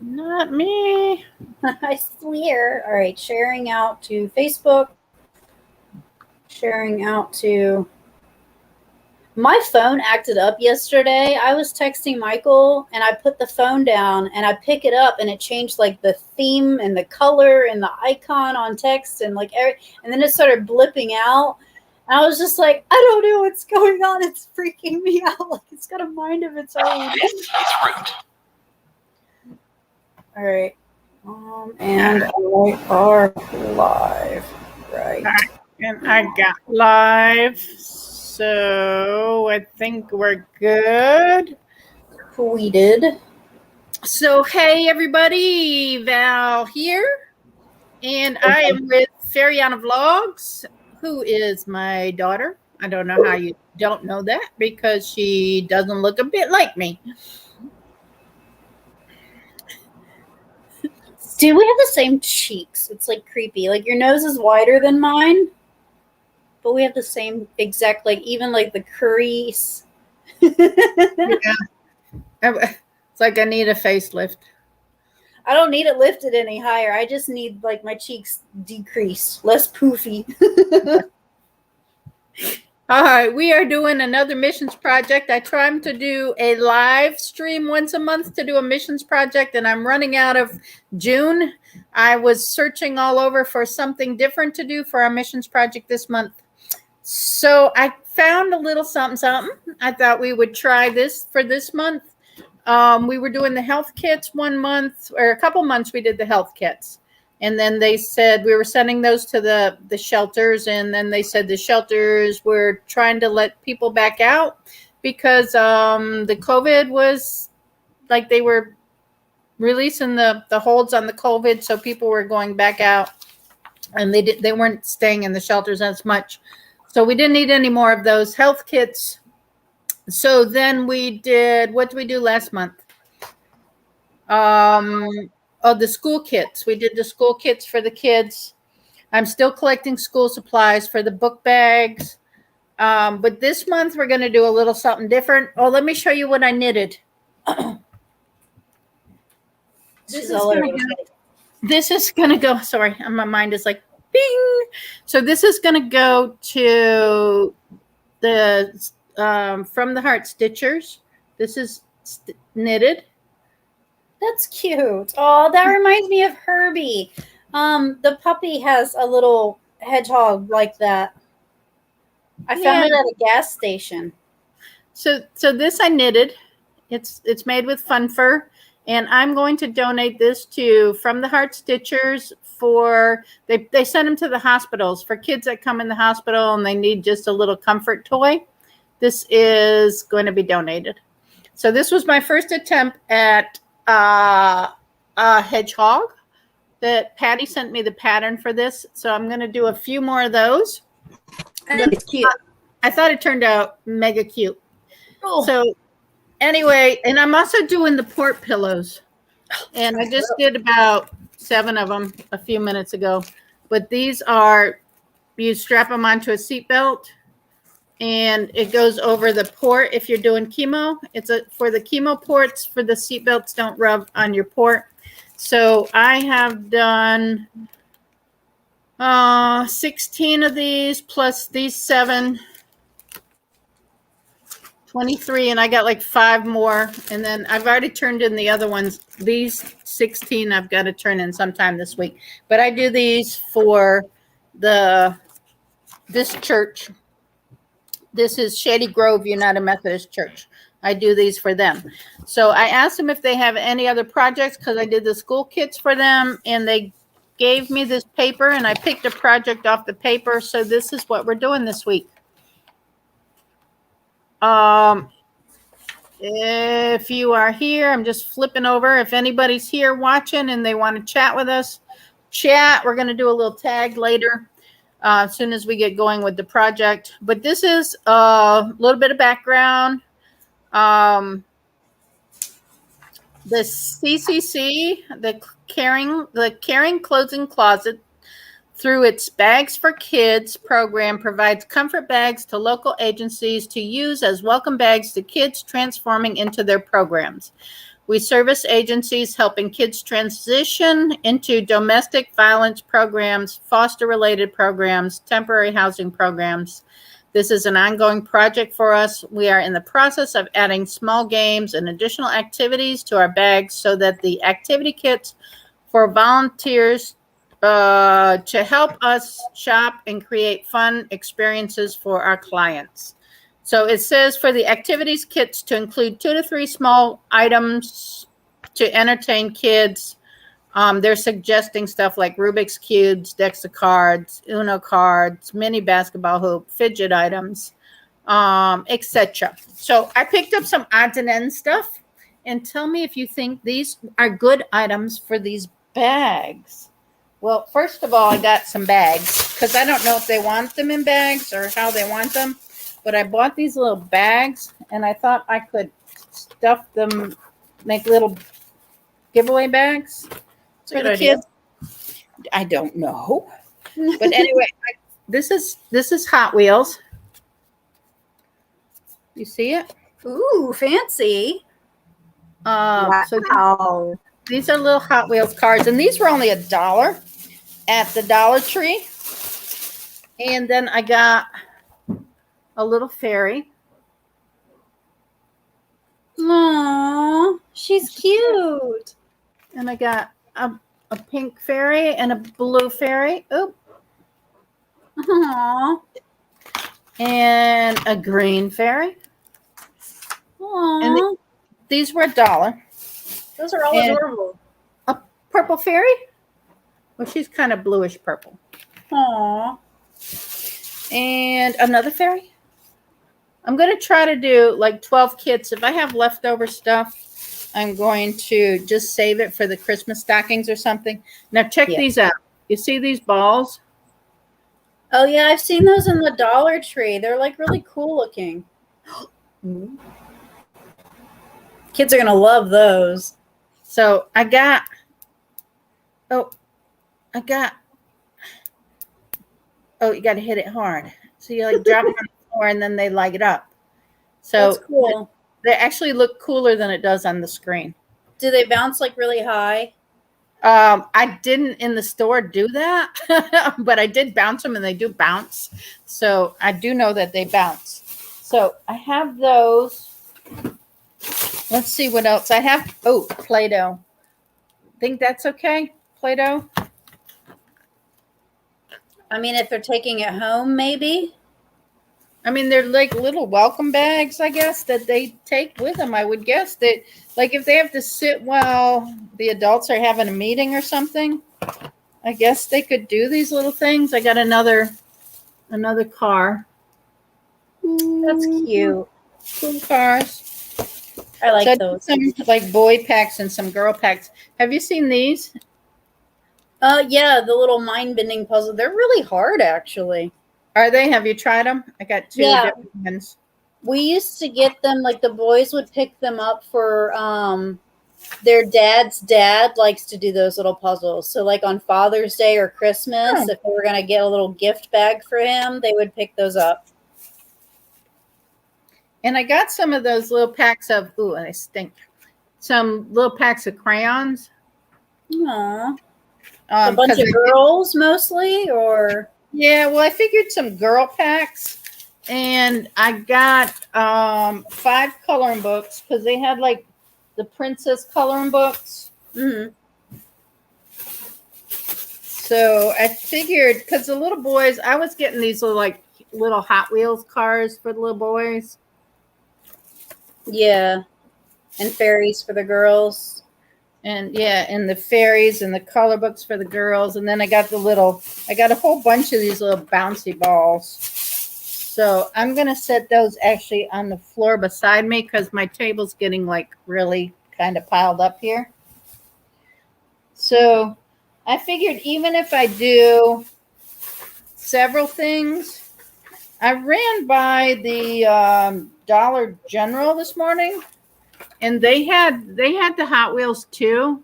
Not me. I swear. All right, sharing out to Facebook. Sharing out to. My phone acted up yesterday. I was texting Michael and I put the phone down and I pick it up and it changed like the theme and the color and the icon on text and and then it started blipping out. And I was just like, I don't know what's going on. It's freaking me out. Like it's got a mind of its own. All right. And we are live. Right. And I got live. So I think we're good. We did. So, hey, everybody. Val here. And I am with Fariana Vlogs, who is my daughter. I don't know how you don't know that because she doesn't look a bit like me. Do we have the same cheeks? It's like creepy. Like your nose is wider than mine, but we have the same exact, like even like the crease. Yeah. It's like I need a facelift. I don't need it lifted any higher. I just need like my cheeks decreased, less poofy. All right, we are doing another missions project. I try to do a live stream once a month to do a missions project, and I'm running out of June. I was searching all over for something different to do for our missions project this month. So I found a little something. I thought we would try this for this month. We were doing the health kits one month, or a couple months we did the health kits. And then they said we were sending those to the shelters. And then they said the shelters were trying to let people back out because the COVID was like they were releasing the holds on the COVID. So people were going back out and they weren't staying in the shelters as much. So we didn't need any more of those health kits. So then we did, what did we do last month? The school kits. We did the school kits for the kids. I'm still collecting school supplies for the book bags. But this month we're going to do a little something different. Oh, let me show you what I knitted. This is going to go, sorry, my mind is like, bing. So this is going to go to the, From the Heart Stitchers. This is knitted. That's cute. Oh, that reminds me of Herbie. The puppy has a little hedgehog like that. I found it at a gas station. So this I knitted. It's made with fun fur, and I'm going to donate this to From the Heart Stitchers for they send them to the hospitals for kids that come in the hospital and they need just a little comfort toy. This is going to be donated. So this was my first attempt at a hedgehog that Patty sent me the pattern for this. So I'm going to do a few more of those. I think it's cute. I thought it turned out mega cute. Oh. So anyway, and I'm also doing the port pillows. And I just did about 7 of them a few minutes ago. But these are, you strap them onto a seatbelt and it goes over the port if you're doing chemo. It's for the chemo ports, for the seatbelts don't rub on your port. So I have done 16 of these plus these 7, 23, and I got like 5 more. And then I've already turned in the other ones. These 16 I've got to turn in sometime this week. But I do these for this church. This is Shady Grove United Methodist Church. I do these for them. So I asked them if they have any other projects because I did the school kits for them, and they gave me this paper, and I picked a project off the paper. So this is what we're doing this week. If you are here, I'm just flipping over. If anybody's here watching and they want to chat with us, chat. We're going to do a little tag later as soon as we get going with the project. But this is a little bit of background. The CCC, the Caring Clothing Closet, through its Bags for Kids program, provides comfort bags to local agencies to use as welcome bags to kids transforming into their programs. We service agencies helping kids transition into domestic violence programs, foster-related programs, temporary housing programs. This is an ongoing project for us. We are in the process of adding small games and additional activities to our bags so that the activity kits for volunteers to help us shop and create fun experiences for our clients. So it says for the activities kits to include 2 to 3 small items to entertain kids. They're suggesting stuff like Rubik's Cubes, decks of cards, Uno cards, mini basketball hoop, fidget items, etc. So I picked up some odds and ends stuff, and tell me if you think these are good items for these bags. Well, first of all, I got some bags because I don't know if they want them in bags or how they want them, but I bought these little bags and I thought I could stuff them, make little giveaway bags for the kids. I don't know, but anyway, this is Hot Wheels. You see it? Ooh, fancy. So these are little Hot Wheels cars, and these were only $1 at the Dollar Tree. And then I got a little fairy. Aww, she's cute. And I got a pink fairy and a blue fairy. Oop. Aww. And a green fairy. Aww. And these were $1. Those are all adorable. A purple fairy. Well, she's kind of bluish purple. Aww. And another fairy. I'm going to try to do like 12 kits. If I have leftover stuff, I'm going to just save it for the Christmas stockings or something. Now check these out. You see these balls? Oh yeah, I've seen those in the Dollar Tree. They're like really cool looking. Kids are going to love those. So I got, you got to hit it hard. So you like drop it on the floor and then they light it up. So that's cool. They actually look cooler than it does on the screen. Do they bounce like really high? I didn't in the store do that, but I did bounce them and they do bounce. So I do know that they bounce. So I have those. Let's see what else I have. Oh, Play-Doh. Think that's okay? Play-Doh? I mean, if they're taking it home, maybe. I mean, they're like little welcome bags, I guess, that they take with them. I would guess that, like, if they have to sit while the adults are having a meeting or something, I guess they could do these little things. I got another car. That's cute. Cool cars. I like those. Some like boy packs and some girl packs. Have you seen these? Yeah, the little mind bending puzzle. They're really hard, actually. Are they? Have you tried them? I got 2 different ones. We used to get them, like the boys would pick them up for their dad's dad likes to do those little puzzles. So like on Father's Day or Christmas, if they were going to get a little gift bag for him, they would pick those up. And I got some of those little packs of, I stink. Some little packs of crayons. Aww. A bunch of girls mostly, or? Yeah, well, I figured some girl packs. And I got 5 coloring books because they had like the princess coloring books. Mm-hmm. So I figured, because the little boys, I was getting these little Hot Wheels cars for the little boys. Yeah. And fairies for the girls. And and the fairies and the color books for the girls. And then I got a whole bunch of these little bouncy balls. So I'm going to set those actually on the floor beside me because my table's getting like really kind of piled up here. So I figured even if I do several things, I ran by the Dollar General this morning. And they had the Hot Wheels too,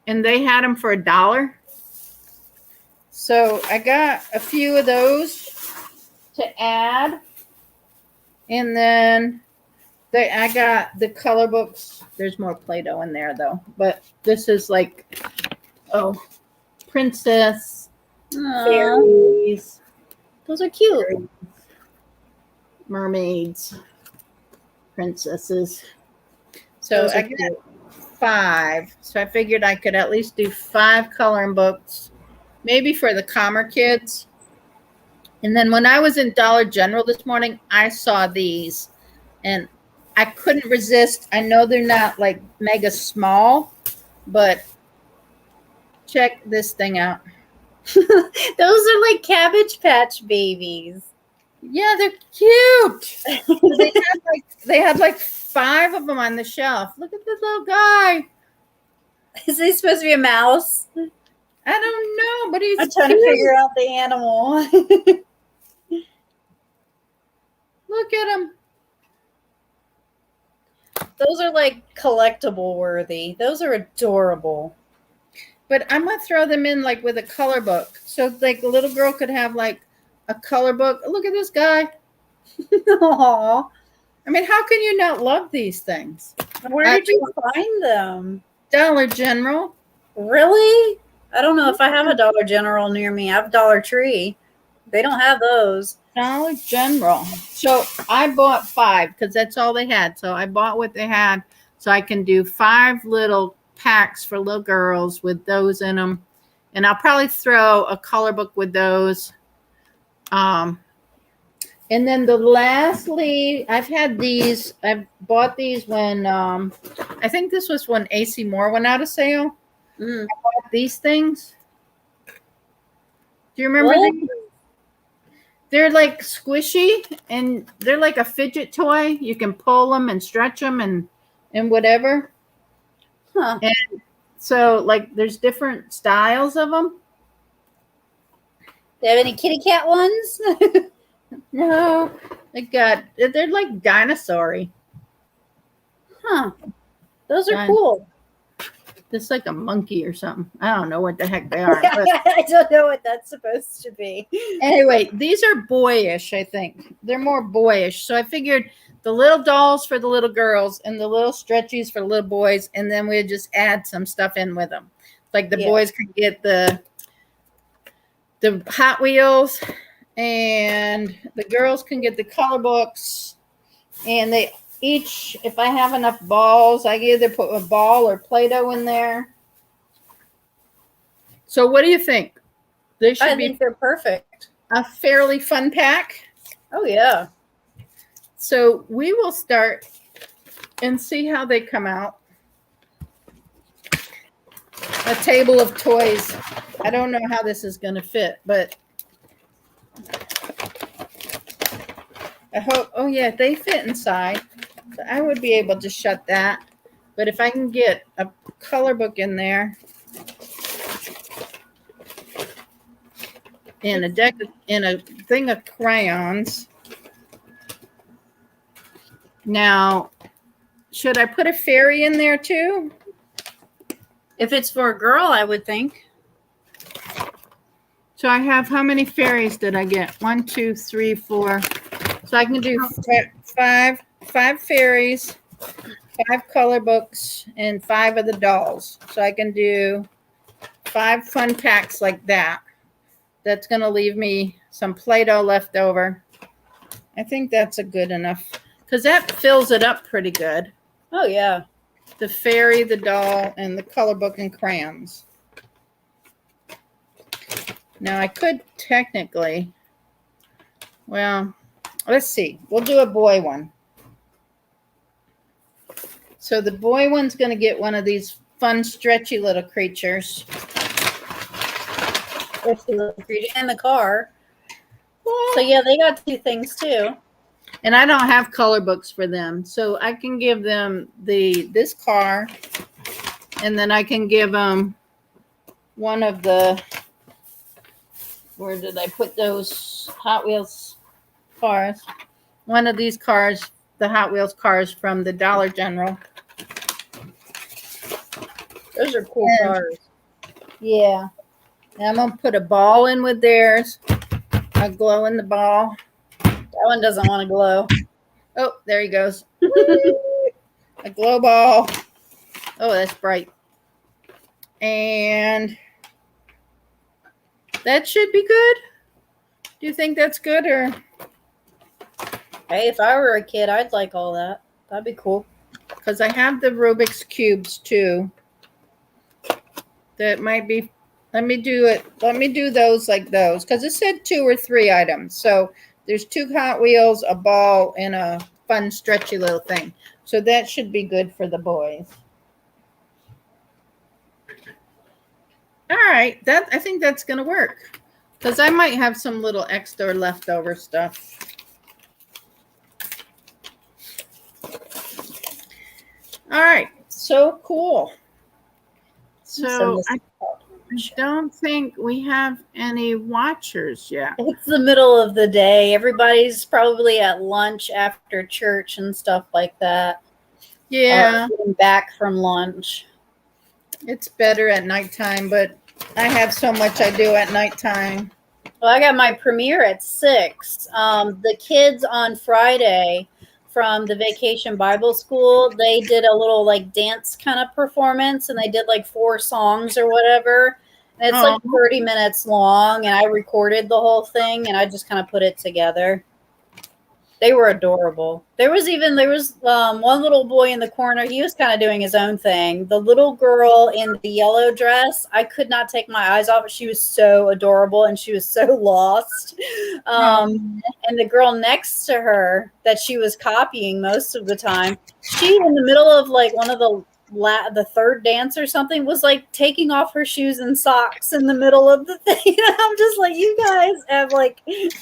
and they had them for $1. So I got a few of those to add, and then I got the color books. There's more Play-Doh in there though, but this is like, oh, princess, Aw, fairies, those are cute. mermaids, princesses. So Those are I got cute. 5. So I figured I could at least do 5 coloring books, maybe for the calmer kids. And then when I was in Dollar General this morning, I saw these and I couldn't resist. I know they're not like mega small, but check this thing out. Those are like Cabbage Patch babies. Yeah, they're cute. They had like 5 of them on the shelf. Look at this little guy. Is he supposed to be a mouse? I don't know, but he's I'm trying cute. to figure out the animal. Look at him. Those are like collectible worthy. Those are adorable. But I'm gonna throw them in like with a color book, so like the little girl could have like a color book. Look at this guy. Aww. I mean, how can you not love these things? Where did you find them? Dollar General. Really? I don't know if I have a Dollar General near me. I have Dollar Tree. They don't have those. Dollar General. So I bought 5 because that's all they had. So I bought what they had, so I can do 5 little packs for little girls with those in them, and I'll probably throw a color book with those. And then lastly, I've had these. I bought these when I think this was when AC Moore went out of sale. Mm. I bought these things. Do you remember What? these? They're like squishy and they're like a fidget toy. You can pull them and stretch them and whatever. Huh. And so like there's different styles of them. Do you have any kitty cat ones? No, they're like dinosaur-y. Huh. Those are Done. cool. It's like a monkey or something. I don't know what the heck they are. But I don't know what that's supposed to be. anyway, these are boyish, I think. They're more boyish. So I figured the little dolls for the little girls and the little stretchies for the little boys, and then we'd just add some stuff in with them. Like the boys could get the Hot Wheels, and the girls can get the color books, and they each, if I have enough balls, I can either put a ball or Play-Doh in there. So what do you think? They should I be think they're perfect. a fairly fun pack. Oh, yeah. So we will start and see how they come out. A table of toys. I don't know how this is going to fit, but I hope. Oh, yeah, they fit inside. So I would be able to shut that. But if I can get a color book in there and a thing of crayons. Now, should I put a fairy in there too? If it's for a girl, I would think. So I have, how many fairies did I get? 1, 2, 3, 4. So I can do five fairies, 5 color books, and 5 of the dolls. So I can do 5 fun packs like that. That's going to leave me some Play-Doh left over. I think that's a good enough, because that fills it up pretty good. Oh, yeah. The fairy, the doll, and the color book and crayons. Now I could technically, well, let's see. We'll do a boy one. So the boy one's going to get one of these fun, stretchy little creatures. In the car. So, yeah, they got 2 things, too. And I don't have color books for them. So I can give them this car. And then I can give them one of the, where did I put those Hot Wheels cars? One of these cars, the Hot Wheels cars from the Dollar General. Those are cool cars. Yeah. And I'm going to put a ball in with theirs. A glow in the ball. That one doesn't want to glow. Oh, there he goes. A glow ball. Oh, that's bright. And that should be good. Do you think that's good or? Hey, if I were a kid, I'd like all that. That'd be cool. Because I have the Rubik's Cubes too. That might be, let me do it. Let me do those like those. Because it said 2 or 3 items. So there's 2 Hot Wheels, a ball, and a fun stretchy little thing. So that should be good for the boys. All right. I think that's going to work. Because I might have some little extra leftover stuff. All right. So cool. So I don't think we have any watchers yet. It's the middle of the day. Everybody's probably at lunch after church and stuff like that. Yeah. Getting back from lunch. It's better at nighttime, but I have so much I do at nighttime. Well, I got my premiere at 6. The kids on Friday from the Vacation Bible School, they did a little like dance kind of performance, and they did like 4 songs or whatever. And it's like 30 minutes long, and I recorded the whole thing, and I just kind of put it together. They were adorable. There was one little boy in the corner. He was kind of doing his own thing. The little girl in the yellow dress, I could not take my eyes off it. She was so adorable, and she was so lost. And the girl next to her that she was copying most of the time, she in the middle of like one of the third dance or something was like taking off her shoes and socks in the middle of the thing. I'm just like, you guys have like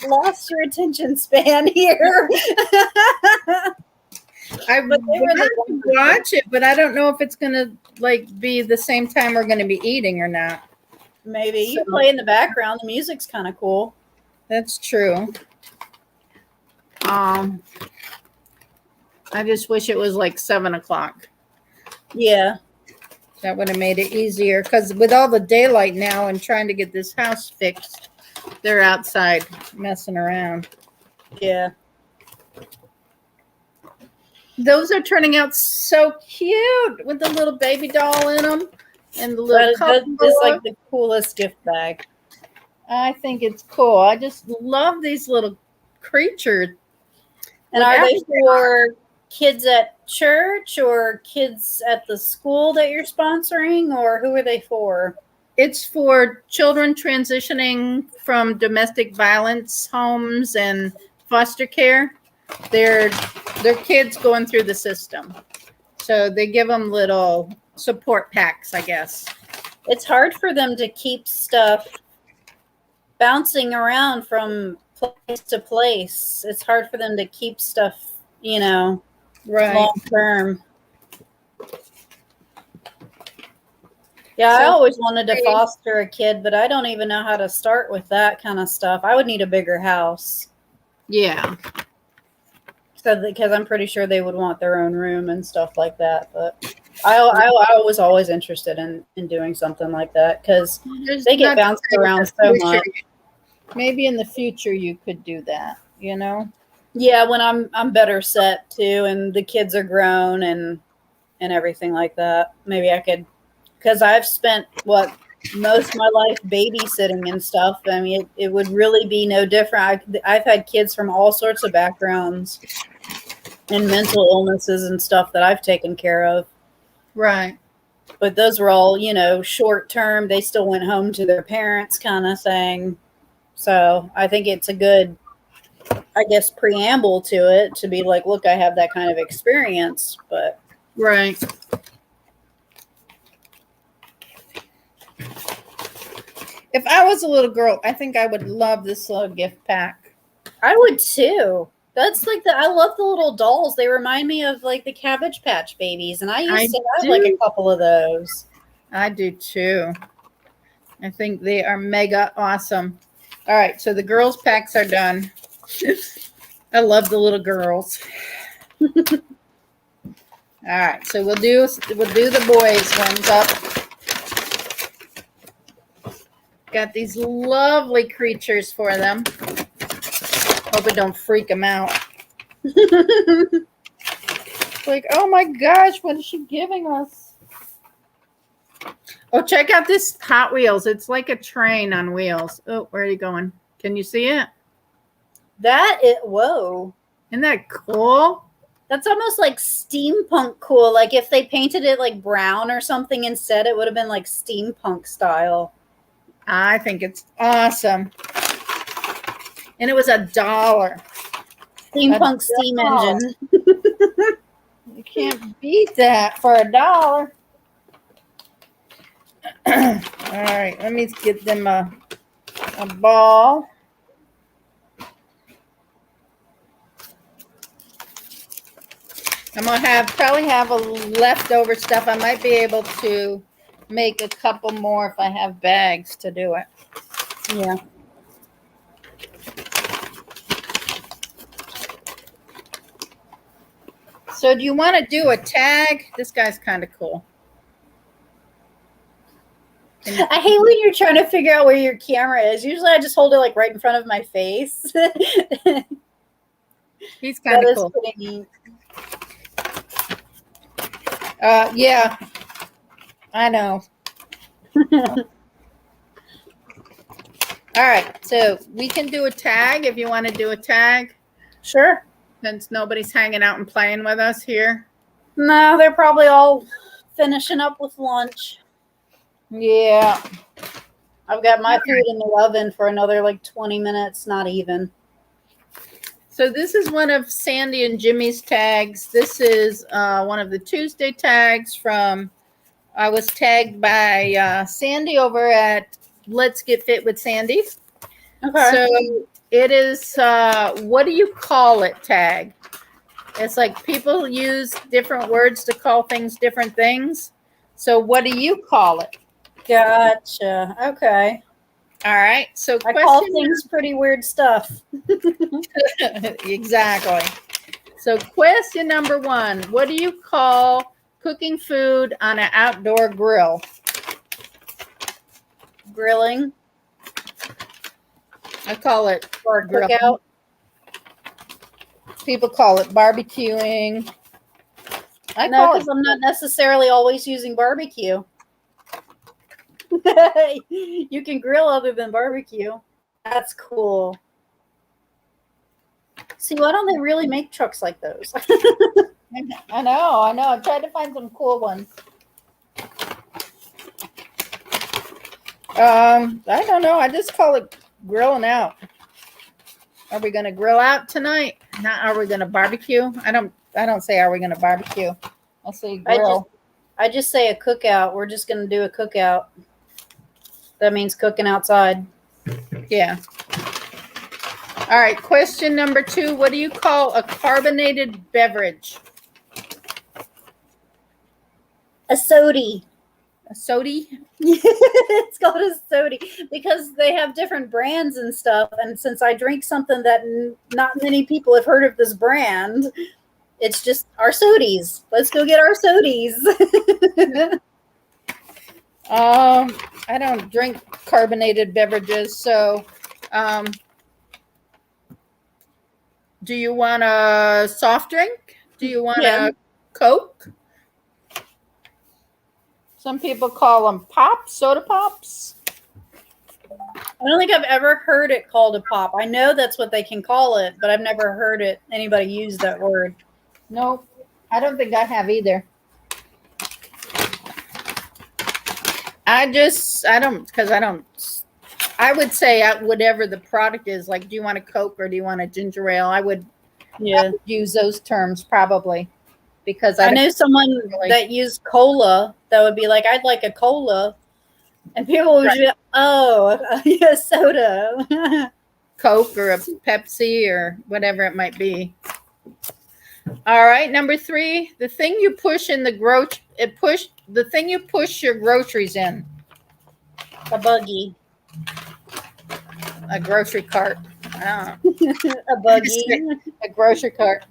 lost your attention span here. I would watch it, but I don't know if it's gonna like be the same time we're gonna be eating or not. Maybe you play in the background. The music's kind of cool. That's true. I just wish it was like 7 o'clock. Yeah. That would have made it easier because with all the daylight now and trying to get this house fixed, they're outside messing around. Yeah. Those are turning out so cute with the little baby doll in them and the little That is like the coolest gift bag. I think it's cool. I just love these little creatures. And are they for kids at church or kids at the school that you're sponsoring, or who are they for? It's for children transitioning from domestic violence homes and foster care. They're kids going through the system. So they give them little support packs, I guess. It's hard for them to keep stuff bouncing around from place to place. It's hard for them to keep stuff, right, long term. Yeah, I always wanted to foster a kid, but I don't even know how to start with that kind of stuff. I would need a bigger house. Yeah. So because I'm pretty sure they would want their own room and stuff like that. But I was always interested in doing something like that because they get bounced around so much. Maybe in the future you could do that, Yeah, when I'm better set too, and the kids are grown and everything like that. Maybe I could, because I've spent most of my life babysitting and stuff. I mean, it would really be no different. I've had kids from all sorts of backgrounds and mental illnesses and stuff that I've taken care of. Right. But those were all, short term. They still went home to their parents kind of thing. So I think it's a good, I guess, preamble to it to be like, look, I have that kind of experience. But right. If I was a little girl, I think I would love this little gift pack. I would too. That's like I love the little dolls. They remind me of like the Cabbage Patch Babies. And I used to have like a couple of those. I do too. I think they are mega awesome. All right. So the girls packs are done. I love the little girls. All right. So we'll do the boys ones up. Got these lovely creatures for them. Hope it don't freak them out. like, oh my gosh, what is she giving us? Oh, check out this Hot Wheels. It's like a train on wheels. Oh, where are you going? Can you see it? Whoa. Isn't that cool? That's almost like steampunk cool. Like if they painted it like brown or something instead, it would have been like steampunk style. I think it's awesome. And it was $1. Steampunk steam engine. You can't beat that for $1. All right, let me get them a ball. I'm gonna probably have a leftover stuff. I might be able to make a couple more if I have bags to do it. Yeah. So do you want to do a tag? This guy's kind of cool. I hate when you're trying to figure out where your camera is. Usually I just hold it like right in front of my face. He's kind of cool. Pretty neat. Yeah, I know. All right, so we can do a tag if you want to do a tag. Sure. Since nobody's hanging out and playing with us here. No, they're probably all finishing up with lunch. Yeah. I've got my food in the oven for another like 20 minutes, not even. So this is one of Sandy and Jimmy's tags. This is one of the Tuesday tags from, I was tagged by Sandy over at Let's Get Fit with Sandy. Okay. So it is, what do you call it tag? It's like people use different words to call things different things. So what do you call it? Gotcha. Okay. All right. So I call things pretty weird stuff. Exactly. So question number 1, what do you call cooking food on an outdoor grill? Grilling. I call it Or grilling. cookout. People call it barbecuing. No, because I'm not necessarily always using barbecue. You can grill other than barbecue. That's cool. See, why don't they really make trucks like those? I know. I tried to find some cool ones. I don't know. I just call it grilling out. Are we going to grill out tonight? Not are we going to barbecue? I don't say are we going to barbecue. I'll say grill. I just say a cookout. We're just going to do a cookout. That means cooking outside. Yeah. All right. Question number 2. What do you call a carbonated beverage? A sody. A sody? It's called a sody because they have different brands and stuff. And since I drink something that not many people have heard of this brand, it's just our sodies. Let's go get our sodies. I don't drink carbonated beverages, so do you want a soft drink? Do you want a Coke? Some people call them pops, soda pops. I don't think I've ever heard it called a pop. I know that's what they can call it, but I've never heard anybody use that word. Nope. I don't think I have either. I would say whatever the product is, like, do you want a Coke or do you want a ginger ale? I would use those terms probably because I know someone that used cola that would be like, I'd like a cola. And people would be, yeah, soda. Coke or a Pepsi or whatever it might be. All right, number 3, the thing you push in the thing you push your groceries in. A buggy. A grocery cart. I don't know. A buggy. A grocery cart.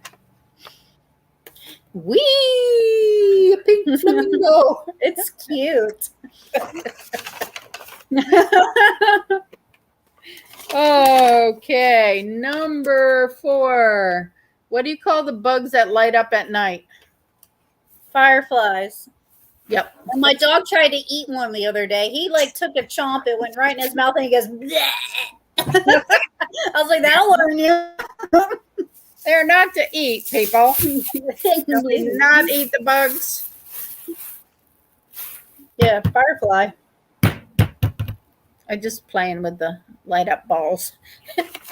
Wee! A pink flamingo. It's cute. Okay, number 4. What do you call the bugs that light up at night? Fireflies. Yep. And my dog tried to eat one the other day. He like took a chomp. It went right in his mouth, and he goes, bleh. I was like, that'll learn you. They're not to eat, people. They do not eat the bugs. Yeah, firefly. I'm just playing with the light up balls.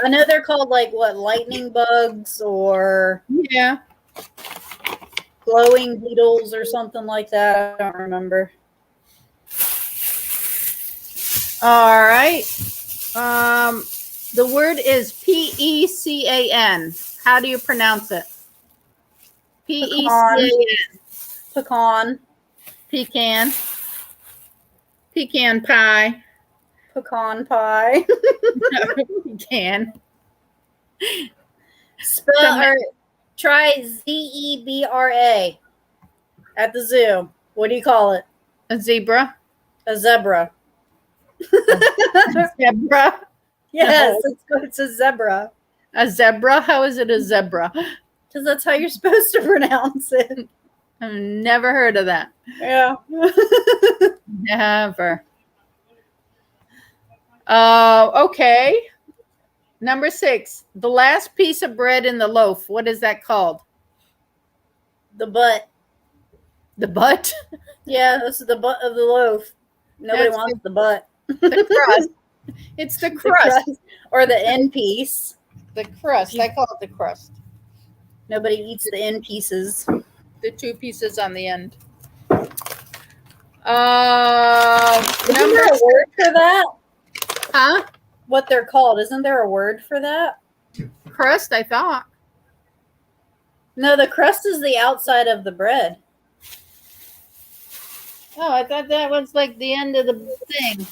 I know they're called like what, lightning bugs or Yeah. glowing beetles or something like that. I don't remember. All right. The word is Pecan. How do you pronounce it? Pecan. Pecan. Pecan. Pecan pie. Pecan pie. Pecan. Spell or try Zebra at the zoo. What do you call it? A zebra. A zebra. Zebra. Yes, it's a zebra. A zebra? How is it a zebra? Because that's how you're supposed to pronounce it. I've never heard of that. Yeah. Never. Okay. Number 6. The last piece of bread in the loaf. What is that called? The butt. The butt? Yeah, this is the butt of the loaf. Nobody That's wants the butt. The crust. It's the crust. Or the end piece. The crust. I call it the crust. Nobody eats the end pieces. The 2 pieces on the end. Isn't there a word for that? Huh? What they're called. Isn't there a word for that? Crust, I thought. No, the crust is the outside of the bread. Oh, I thought that was like the end of the thing.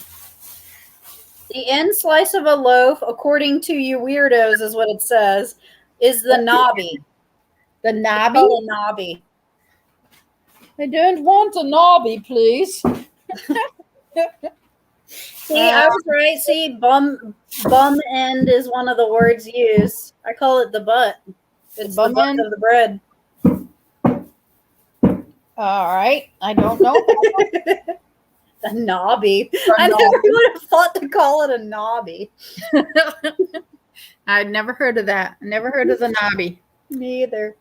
The end slice of a loaf, according to you weirdos, is what it says, is the knobby. The knobby? Oh, the knobby. I don't want a knobby, please. See, I was right. See, bum end is one of the words used. I call it the butt. It's the butt of the bread. All right. I don't know. The knobby. I never would have thought to call it a knobby. I'd never heard of that. Never heard of the knobby. Me either.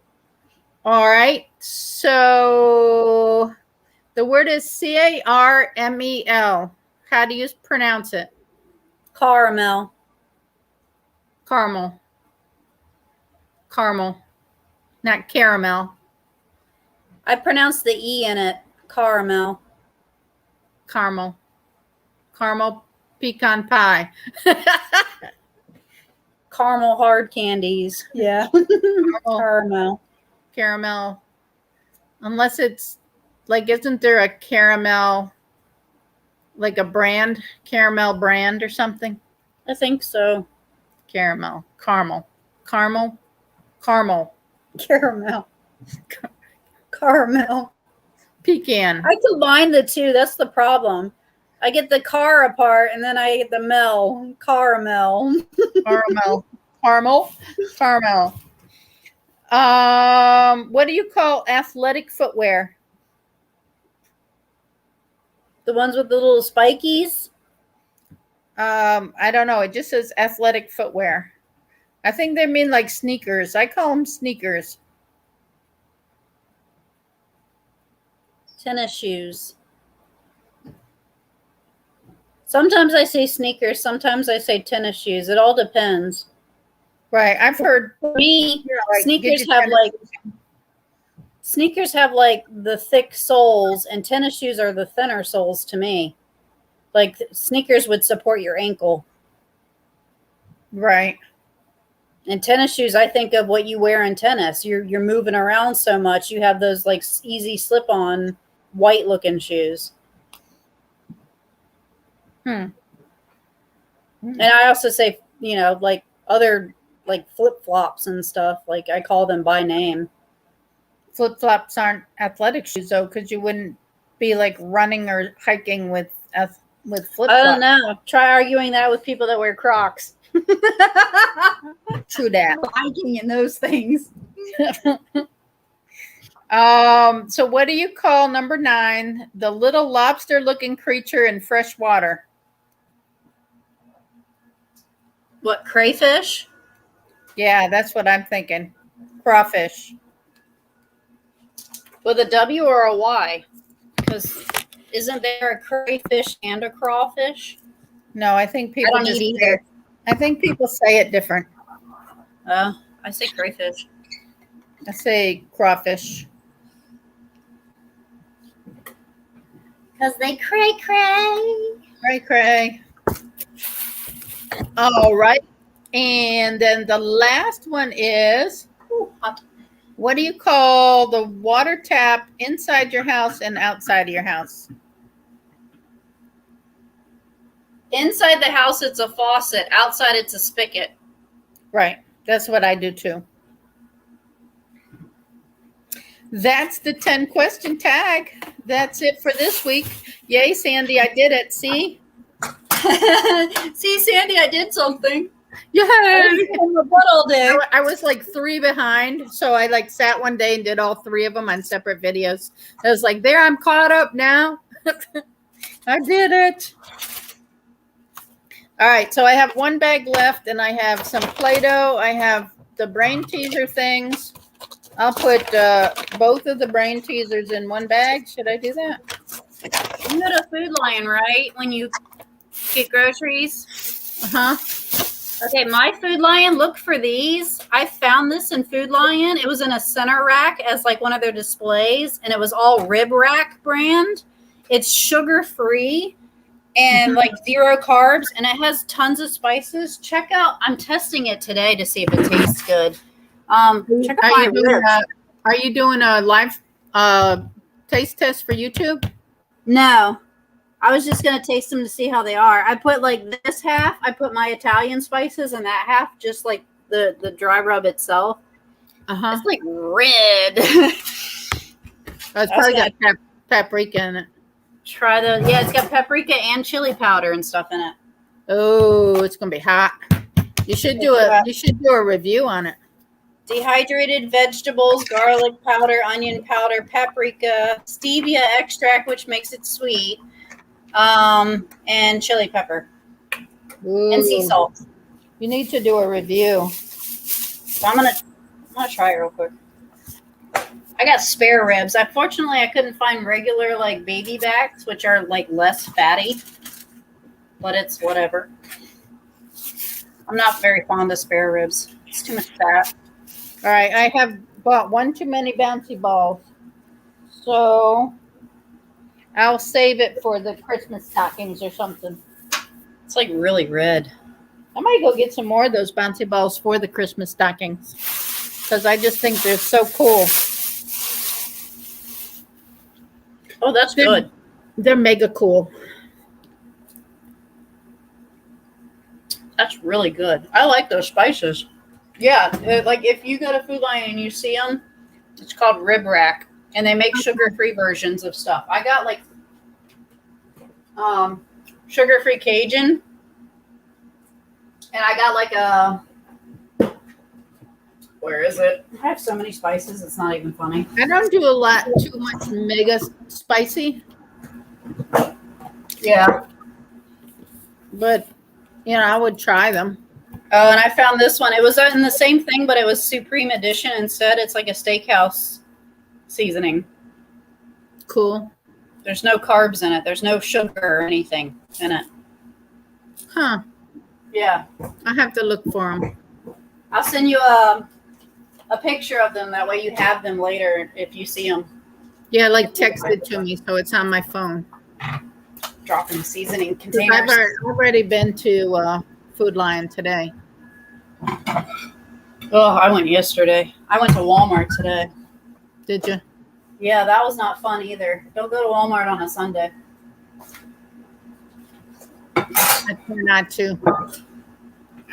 All right. So the word is Carmel. How do you pronounce it? Caramel. Caramel. Caramel. Not caramel. I pronounced the E in it. Caramel. Caramel. Caramel pecan pie. Caramel hard candies. Yeah. Caramel. Caramel. Unless it's like, isn't there a caramel, like a brand, caramel brand or something? I think so. Caramel. Caramel. Caramel. Caramel. Caramel. Caramel. Pecan. I combine the two. That's the problem. I get the car apart and then I get the mel. Caramel. Caramel. Caramel. Caramel. What do you call athletic footwear? The ones with the little spikies? I don't know. It just says athletic footwear. I think they mean like sneakers. I call them sneakers. Tennis shoes. Sometimes I say sneakers. Sometimes I say tennis shoes. It all depends. Right. I've heard. For me, Like, sneakers have like the thick soles, and tennis shoes are the thinner soles to me. Like sneakers would support your ankle. Right. And tennis shoes, I think of what you wear in tennis. You're moving around so much. You have those like easy slip-on white looking shoes. And I also say, like other like flip-flops and stuff. Like I call them by name. Flip-flops aren't athletic shoes though, because you wouldn't be like running or hiking with flip-flops. I don't know. Try arguing that with people that wear Crocs. True that. Hiking in those things. So what do you call number 9? The little lobster-looking creature in fresh water. What, crayfish? Yeah, that's what I'm thinking. Crawfish. With a W or a Y? Because isn't there a crayfish and a crawfish? No, I think I people don't just eat say it. either. I think people say it different. I say crayfish. I say crawfish. Because they cray. Cray cray. All right. And then the last one is, what do you call the water tap inside your house and outside of your house? Inside the house, it's a faucet. Outside, it's a spigot. Right. That's what I do too. That's the 10 question tag. That's it for this week. Yay, Sandy, I did it. See? See, Sandy, I did something. Yeah. All day. I was like 3 behind. So I like sat one day and did all 3 of them on separate videos. I was like, there, I'm caught up now. I did it. All right. So I have 1 bag left and I have some Play-Doh. I have the brain teaser things. I'll put both of the brain teasers in 1 bag. Should I do that? You go to Food Lion, right? When you get groceries? Uh-huh. Okay, my Food Lion, look for these. I found this in Food Lion. It was in a center rack as like one of their displays, and it was all Rib Rack brand. It's sugar-free and like 0 carbs, and it has tons of spices. Check out, I'm testing it today to see if it tastes good. Check out my ribs. Are you doing a live taste test for YouTube? No. I was just going to taste them to see how they are. I put like this half, I put my Italian spices, and that half just like the dry rub itself. Uh-huh. It's like red. It's probably got paprika in it. Try the, yeah, it's got paprika and chili powder and stuff in it. Oh, it's going to be hot. You should do a review on it. Dehydrated vegetables, garlic powder, onion powder, paprika, stevia extract, which makes it sweet, and chili pepper. Ooh. And sea salt. You need to do a review. So I'm gonna try it real quick. I got spare ribs. Unfortunately, I couldn't find regular like baby backs, which are like less fatty, but it's whatever. I'm not very fond of spare ribs. It's too much fat. All right, I have bought 1 too many bouncy balls, so I'll save it for the Christmas stockings or something. It's like really red. I might go get some more of those bouncy balls for the Christmas stockings because I just think they're so cool. Oh, that's good. They're mega cool. That's really good. I like those spices. Yeah, like if you go to Food Lion and you see them, it's called Rib Rack, and they make sugar-free versions of stuff. I got like sugar-free Cajun, and I got like a, where is it? I have so many spices, it's not even funny. I don't do too much mega spicy. Yeah. But, you know, I would try them. Oh, and I found this one. It was in the same thing, but it was Supreme Edition instead. It's like a steakhouse seasoning. Cool. There's no carbs in it. There's no sugar or anything in it. Huh. Yeah. I have to look for them. I'll send you a picture of them. That way you have them later if you see them. Yeah, like text it to me so it's on my phone. Drop in seasoning containers. I've already been to Food Lion today. Oh, I went yesterday. I went to Walmart today. Did you? Yeah, that was not fun either. Don't go to Walmart on a Sunday. I try not to. All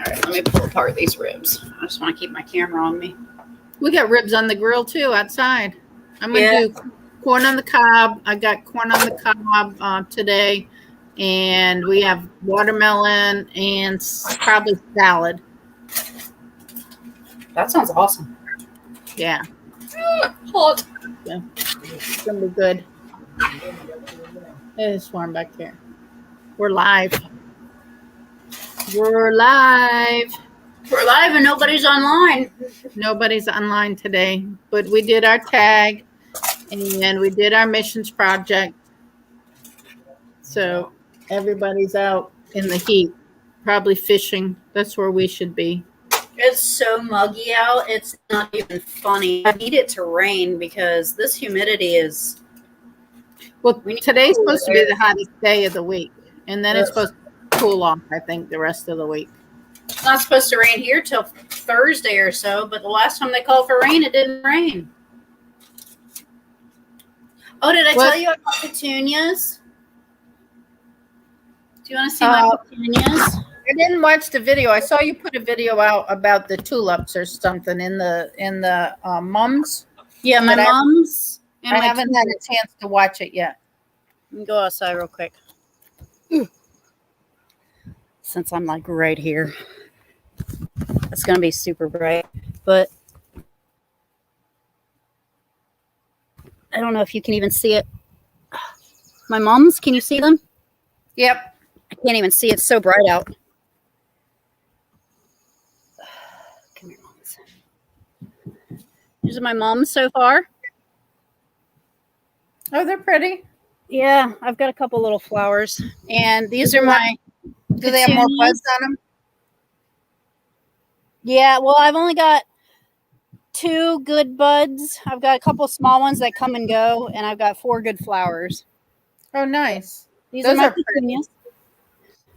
right, let me pull apart these ribs. I just want to keep my camera on me. We got ribs on the grill too outside. I'm gonna do corn on the cob. I got corn on the cob today, and we have watermelon and probably salad. That sounds awesome. Yeah. Hot. Yeah, it's gonna be good. It's warm back here. We're live. We're live. We're live and nobody's online. Nobody's online today, but we did our tag and we did our missions project. So everybody's out in the heat, probably fishing. That's where we should be. It's so muggy out. It's not even funny. I need it to rain because this humidity is. Well, today's cooler supposed to be air. the hottest day of the week, and then it's supposed to cool off, I think, the rest of the week. It's not supposed to rain here till Thursday or so, but the last time they called for rain, it didn't rain. Oh, did I tell you about petunias? Do you want to see my petunias? I didn't watch the video. I saw you put a video out about the tulips or something in the mums. Yeah, my mom's. I haven't had a chance to watch it yet. Let me go outside real quick. Since I'm like right here, it's gonna be super bright, but I don't know if you can even see it. My mom's, can you see them? Yep. I can't even see. It's so bright out. Come here, moms. These are my mom's so far. Oh, they're pretty. Yeah, I've got a couple little flowers, and these are my. Do they have more buds on them? Yeah, well, I've only got 2 good buds. I've got a couple small ones that come and go, and I've got 4 good flowers. Oh, nice. These Those are my are pretty. petunias.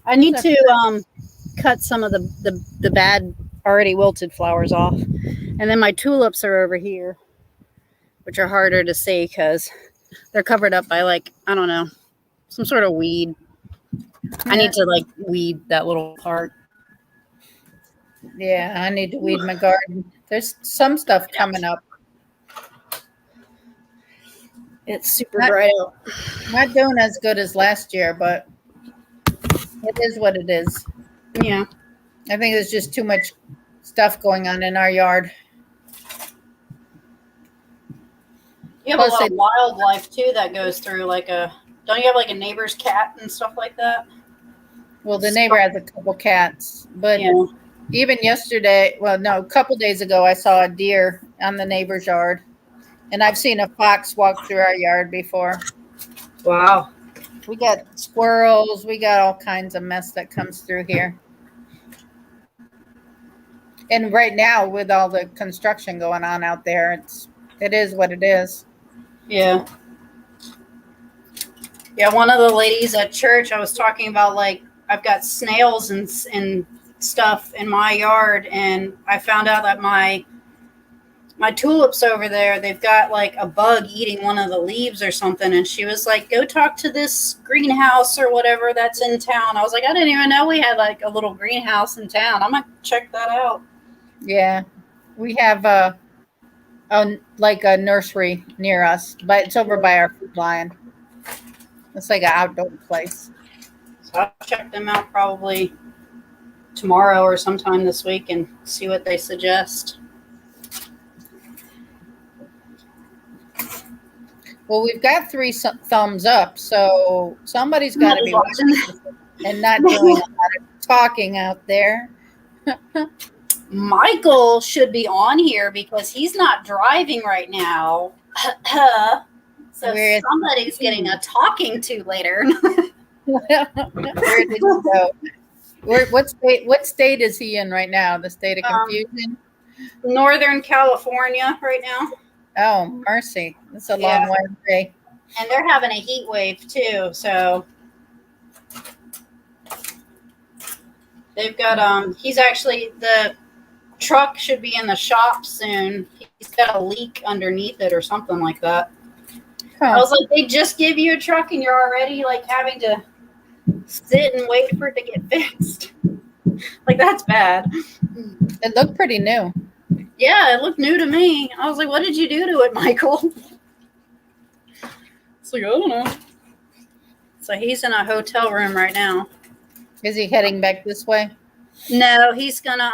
I need to cut some of the bad, already wilted flowers off, and then my tulips are over here, which are harder to see because they're covered up by, like, I don't know, some sort of weed. Yeah. I need to, like, weed that little part. Yeah, I need to weed my garden. There's some stuff coming up. It's super bright out. Not doing as good as last year, but it is what it is. Yeah. I think there's just too much stuff going on in our yard. You have a lot of wildlife too that goes through, like don't you have like a neighbor's cat and stuff like that? Well, the neighbor has a couple cats, but yeah. Even yesterday, well, no, a couple days ago, I saw a deer on the neighbor's yard, and I've seen a fox walk through our yard before. Wow. We got squirrels. We got all kinds of mess that comes through here. And right now, with all the construction going on out there, it is what it is. Yeah. Yeah, one of the ladies at church, I was talking about, like, I've got snails and stuff in my yard, and I found out that my tulips over there, they've got like a bug eating one of the leaves or something, and she was like, go talk to this greenhouse or whatever that's in town. I was like, I didn't even know we had like a little greenhouse in town. I'm gonna check that out. Yeah, we have a nursery near us, but it's over by our food line. It's like an outdoor place. So I'll check them out probably tomorrow or sometime this week and see what they suggest. Well, we've got 3 thumbs up, so somebody's got to be watching and not doing a lot of talking out there. Michael should be on here because he's not driving right now. So somebody's getting a talking to later. Where did he go? What state is he in right now? The state of confusion? Northern California right now. Oh, mercy. That's a long way away. And they're having a heat wave too, so they've got he's actually, the truck should be in the shop soon. He's got a leak underneath it or something like that. Huh. I was like, they just give you a truck and you're already like having to sit and wait for it to get fixed. Like, that's bad. It looked pretty new. Yeah, it looked new to me. I was like, what did you do to it, Michael? It's like, I don't know. So he's in a hotel room right now. Is he heading back this way? No, he's gonna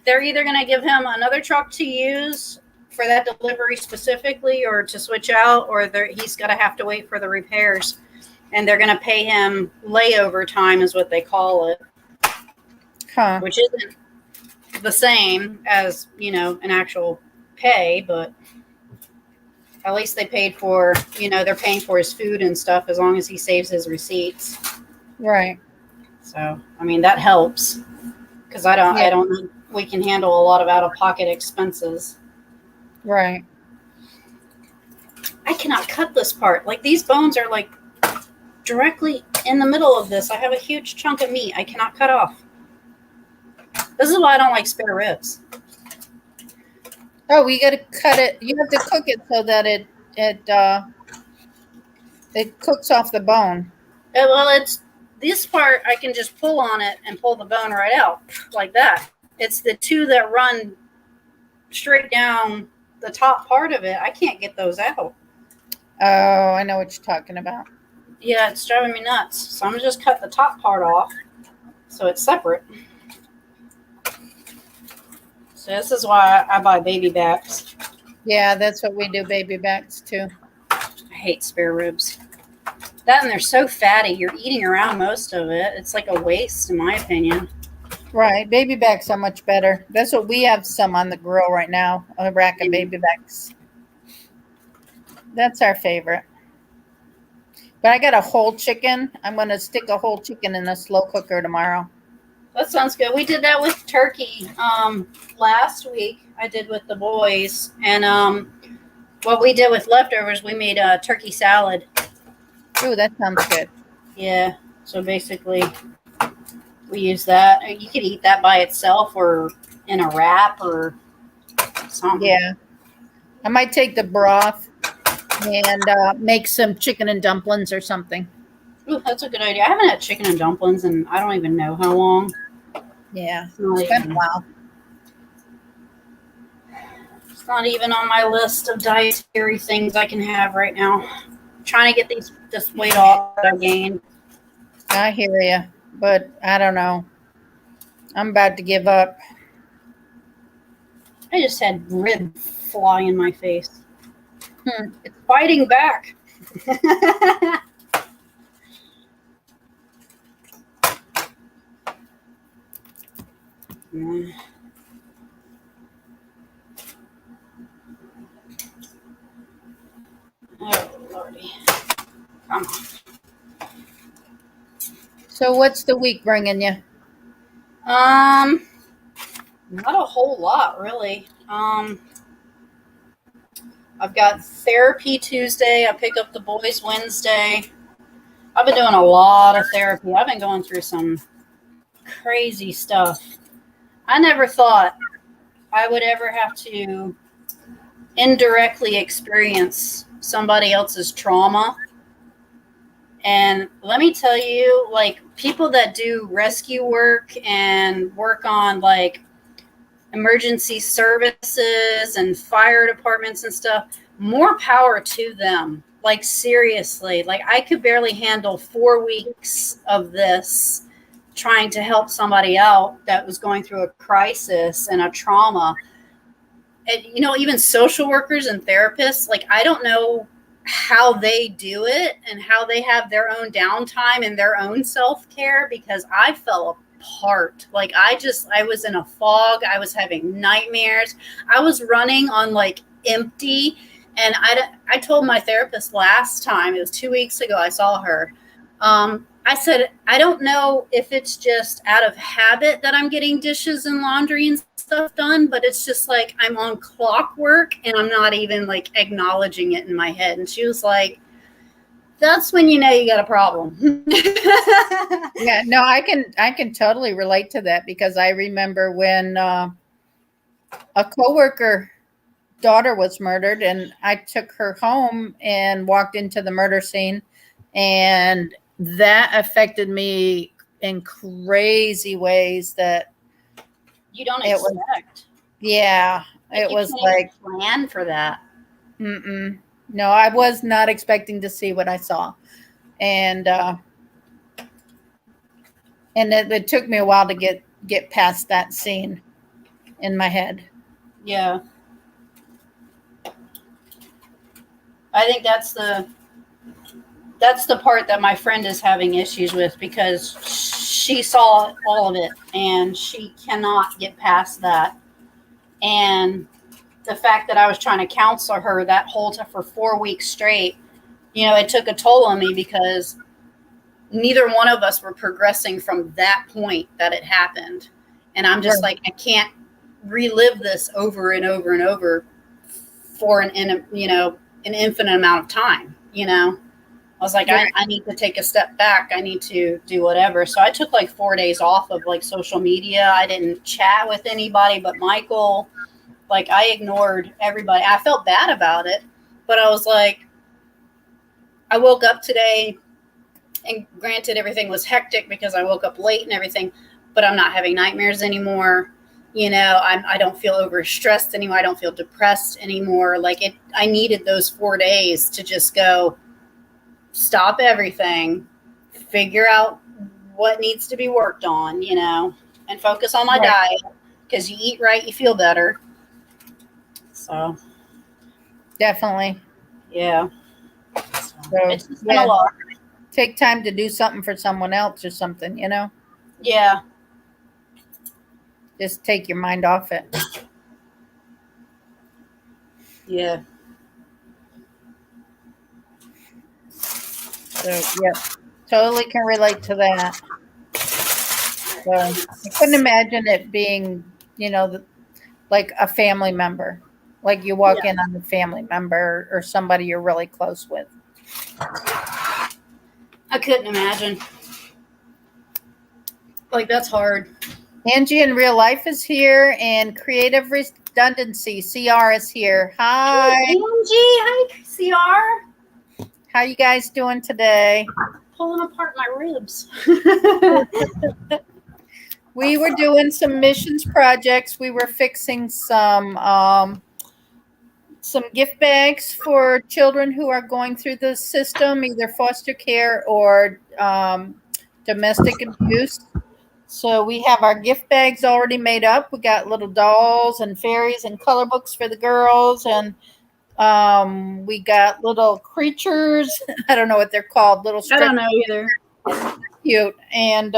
they're either going to give him another truck to use for that delivery specifically or to switch out, or he's going to have to wait for the repairs. And they're going to pay him layover time is what they call it, which isn't the same as, an actual pay, but at least they paid for, they're paying for his food and stuff as long as he saves his receipts. Right. So, I mean, that helps because I don't think we can handle a lot of out-of-pocket expenses. Right. I cannot cut this part. Like, these bones are like directly in the middle of this. I have a huge chunk of meat I cannot cut off. This is why I don't like spare ribs. Oh, we got to cut it. You have to cook it so that it cooks off the bone. Well, it's this part I can just pull on it and pull the bone right out like that. It's the two that run straight down the top part of it. I can't get those out. Oh, I know what you're talking about. Yeah, it's driving me nuts. So I'm going to just cut the top part off so it's separate. So this is why I buy baby backs. Yeah, that's what we do, baby backs too. I hate spare ribs. That and they're so fatty. You're eating around most of it. It's like a waste, in my opinion. Right. Baby backs are much better. That's what we have some on the grill right now. A rack of baby backs. That's our favorite. But I got a whole chicken. I'm going to stick a whole chicken in a slow cooker tomorrow. That sounds good. We did that with turkey last week. I did with the boys. And what we did with leftovers, we made a turkey salad. Ooh, that sounds good. Yeah. So basically, we use that. You could eat that by itself or in a wrap or something. Yeah. I might take the broth and make some chicken and dumplings or something. Ooh, that's a good idea. I haven't had chicken and dumplings and I don't even know how long. Yeah. It's been a while. It's not even on my list of dietary things I can have right now. I'm trying to get this weight off that I gained. I hear you, but I don't know. I'm about to give up. I just had rib fly in my face. It's fighting back. Oh, Lordy. Come on. So what's the week bringing you? Not a whole lot, really. I've got therapy Tuesday. I pick up the boys Wednesday. I've been doing a lot of therapy. I've been going through some crazy stuff. I never thought I would ever have to indirectly experience somebody else's trauma. And let me tell you, like, people that do rescue work and work on, like, emergency services and fire departments and stuff, more power to them. Like, seriously, like, I could barely handle 4 weeks of this trying to help somebody out that was going through a crisis and a trauma. And, even social workers and therapists, like, I don't know how they do it and how they have their own downtime and their own self-care, because I fell apart. Like, I was in a fog. I was having nightmares. I was running on like empty. And I told my therapist last time, it was 2 weeks ago, I saw her. I said, I don't know if it's just out of habit that I'm getting dishes and laundry and stuff done, but it's just like I'm on clockwork and I'm not even like acknowledging it in my head. And she was like, that's when you know you got a problem. Yeah, no, I can totally relate to that, because I remember when a coworker daughter was murdered, and I took her home and walked into the murder scene, and that affected me in crazy ways that you don't expect. It was like plan for that. No, I was not expecting to see what I saw, and it took me a while to get past that scene. in my head. Yeah. I think that's the part that my friend is having issues with, because she saw all of it and she cannot get past that. And the fact that I was trying to counsel her that whole time for 4 weeks straight, it took a toll on me, because neither one of us were progressing from that point that it happened. And I'm just like, I can't relive this over and over and over for an infinite amount of time. I was like, I need to take a step back. I need to do whatever. So I took like 4 days off of like social media. I didn't chat with anybody but Michael. Like, I ignored everybody. I felt bad about it, but I was like, I woke up today, and granted, everything was hectic because I woke up late and everything, but I'm not having nightmares anymore. I don't feel overstressed anymore. I don't feel depressed anymore. Like, I needed those 4 days to just go, stop everything, figure out what needs to be worked on, and focus on my diet, because you eat right, you feel better. So, definitely. Yeah. So, it's just been a lot. Take time to do something for someone else or something, Yeah. Just take your mind off it. Yeah. So, yeah, totally can relate to that. So, I couldn't imagine it being, like a family member. Like you walk in on a family member or somebody you're really close with. I couldn't imagine. Like, that's hard. Angie in real life is here, and creative redundancy CR is here. Hi, Angie. Hi, CR. How you guys doing today? Pulling apart my ribs. We were doing some missions projects. We were fixing some gift bags for children who are going through the system, either foster care or domestic abuse. So we have our gift bags already made up. We got little dolls and fairies and color books for the girls, and we got little creatures. I don't know what they're called. Little. I don't know either. Cute and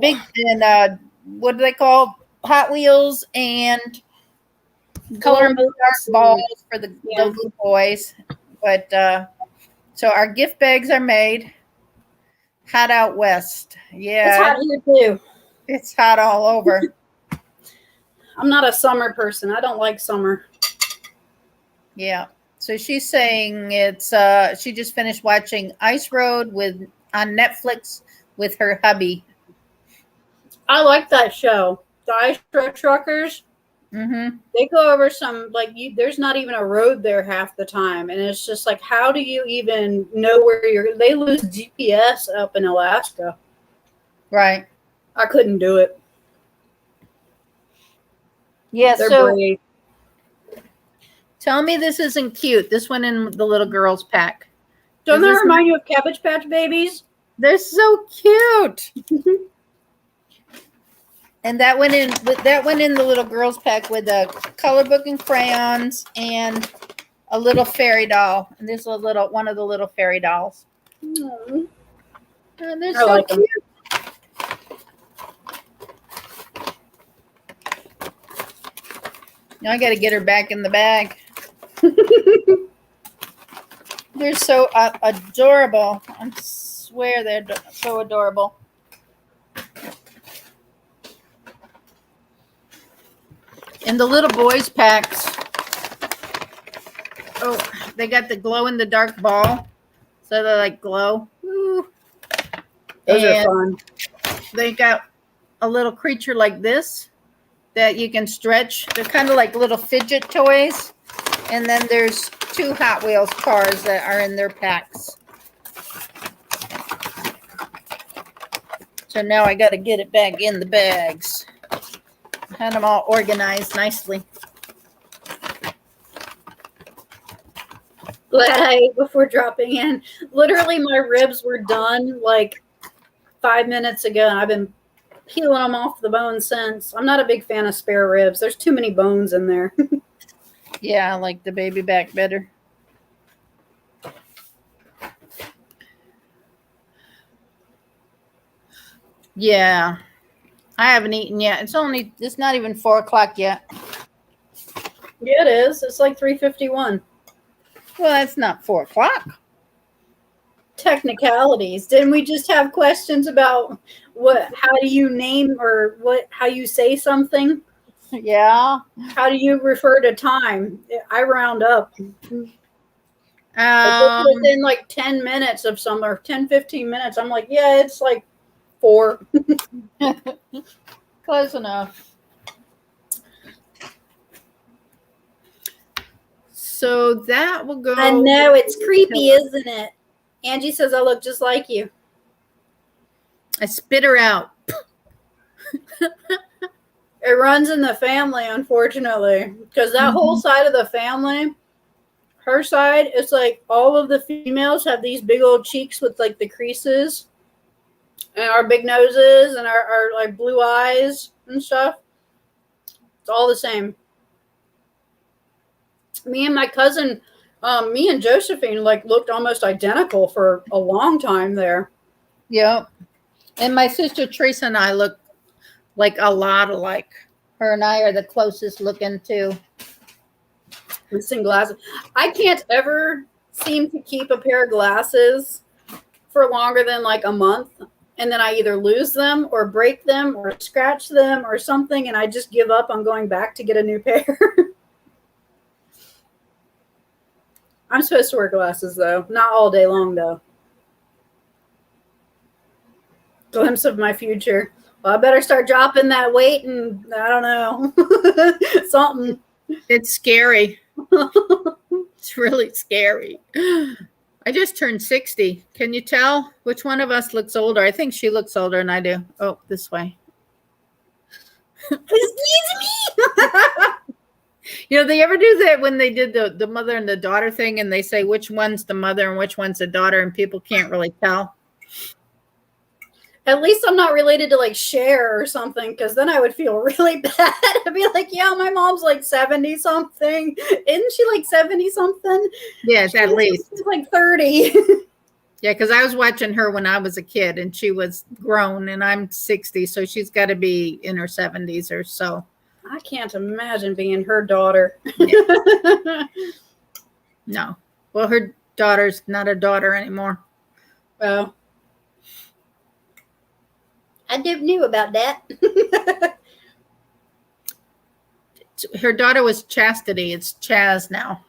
big and what do they call Hot Wheels and color balls for the little boys. But so our gift bags are made. Hot out west. Yeah. It's hot here too. It's hot all over. I'm not a summer person. I don't like summer. Yeah. So she's saying it's she just finished watching Ice Road on Netflix with her hubby. I like that show. The Ice Road Truckers. Mm-hmm. They go over some, there's not even a road there half the time. And it's just like, how do you even know where they lose GPS up in Alaska. Right. I couldn't do it. Yeah, they're so brave. Tell me this isn't cute. This one in the little girls pack. Don't they remind you of Cabbage Patch Babies? They're so cute. And that went in the little girls pack with a color book and crayons and a little fairy doll. And this is one of the little fairy dolls. Mm. And they're so cute. Them. Now I got to get her back in the bag. They're so adorable. I swear they're so adorable. And the little boys packs, they got the glow in the dark ball. So they like glow. Ooh. Those are fun. They got a little creature like this that you can stretch. They're kind of like little fidget toys. And then there's 2 Hot Wheels cars that are in their packs. So now I got to get it back in the bags. Had them all organized nicely. Glad I ate before dropping in. Literally, my ribs were done like 5 minutes ago, and I've been peeling them off the bone since. I'm not a big fan of spare ribs. There's too many bones in there. Yeah, I like the baby back better. Yeah. I haven't eaten yet. It's not even 4:00 yet. Yeah, it is. It's like 3:51. Well, that's not 4:00. Technicalities. Didn't we just have questions about how do you name or how you say something? Yeah. How do you refer to time? I round up. Within like 10 minutes of or 10, 15 minutes, I'm like, yeah, it's like 4. Close enough. So that will go. I know, it's creepy, isn't it? Angie says I look just like you. I spit her out. It runs in the family, unfortunately, because that whole side of the family, her side, it's like all of the females have these big old cheeks with like the creases and our big noses and our like blue eyes and stuff. It's all the same. Me and my cousin, me and Josephine like looked almost identical for a long time there. Yep. And my sister Teresa and I look like a lot alike. Her and I are the closest looking too. Missing glasses. I can't ever seem to keep a pair of glasses for longer than like a month. And then I either lose them or break them or scratch them or something. And I just give up on going back to get a new pair. I'm supposed to wear glasses though. Not all day long though. Glimpse of my future. Well, I better start dropping that weight and I don't know. Something. It's scary. It's really scary. I just turned 60. Can you tell which one of us looks older? I think she looks older than I do. Oh, this way. Excuse me. You know, they ever do that when they did the mother and the daughter thing and they say which one's the mother and which one's the daughter and people can't really tell? At least I'm not related to like Cher or something, because then I would feel really bad. I'd be like, yeah, my mom's like 70 something. Isn't she like 70 something? Yes, at least. She's like 30. Yeah, because I was watching her when I was a kid and she was grown and I'm 60. So she's got to be in her 70s or so. I can't imagine being her daughter. Yeah. No. Well, her daughter's not a daughter anymore. Well, I never knew about that. Her daughter was Chastity. It's Chaz now.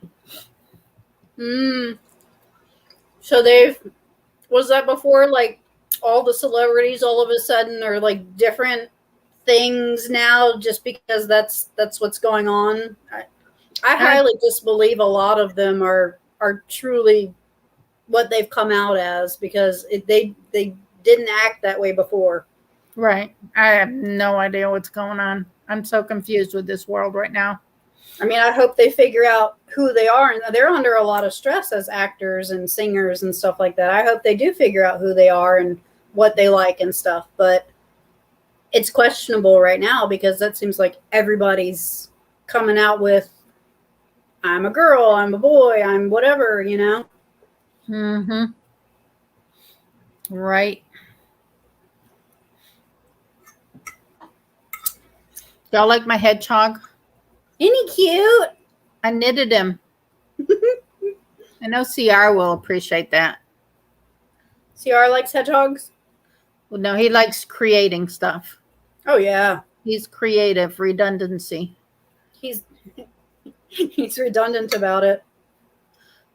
So was that before like all the celebrities all of a sudden are like different things now just because that's what's going on? I highly disbelieve a lot of them are truly what they've come out as, because they didn't act that way before. Right. I have no idea what's going on. I'm so confused with this world right now. I mean, I hope they figure out who they are, and they're under a lot of stress as actors and singers and stuff like that. I hope they do figure out who they are and what they like and stuff, but it's questionable right now because that seems like everybody's coming out with, I'm a girl, I'm a boy, I'm whatever, you know? Mm-hmm. Right. Y'all like my hedgehog? Isn't he cute? I knitted him. I know CR will appreciate that. CR likes hedgehogs? Well, no, he likes creating stuff. Oh, yeah. He's creative, redundancy. He's redundant about it.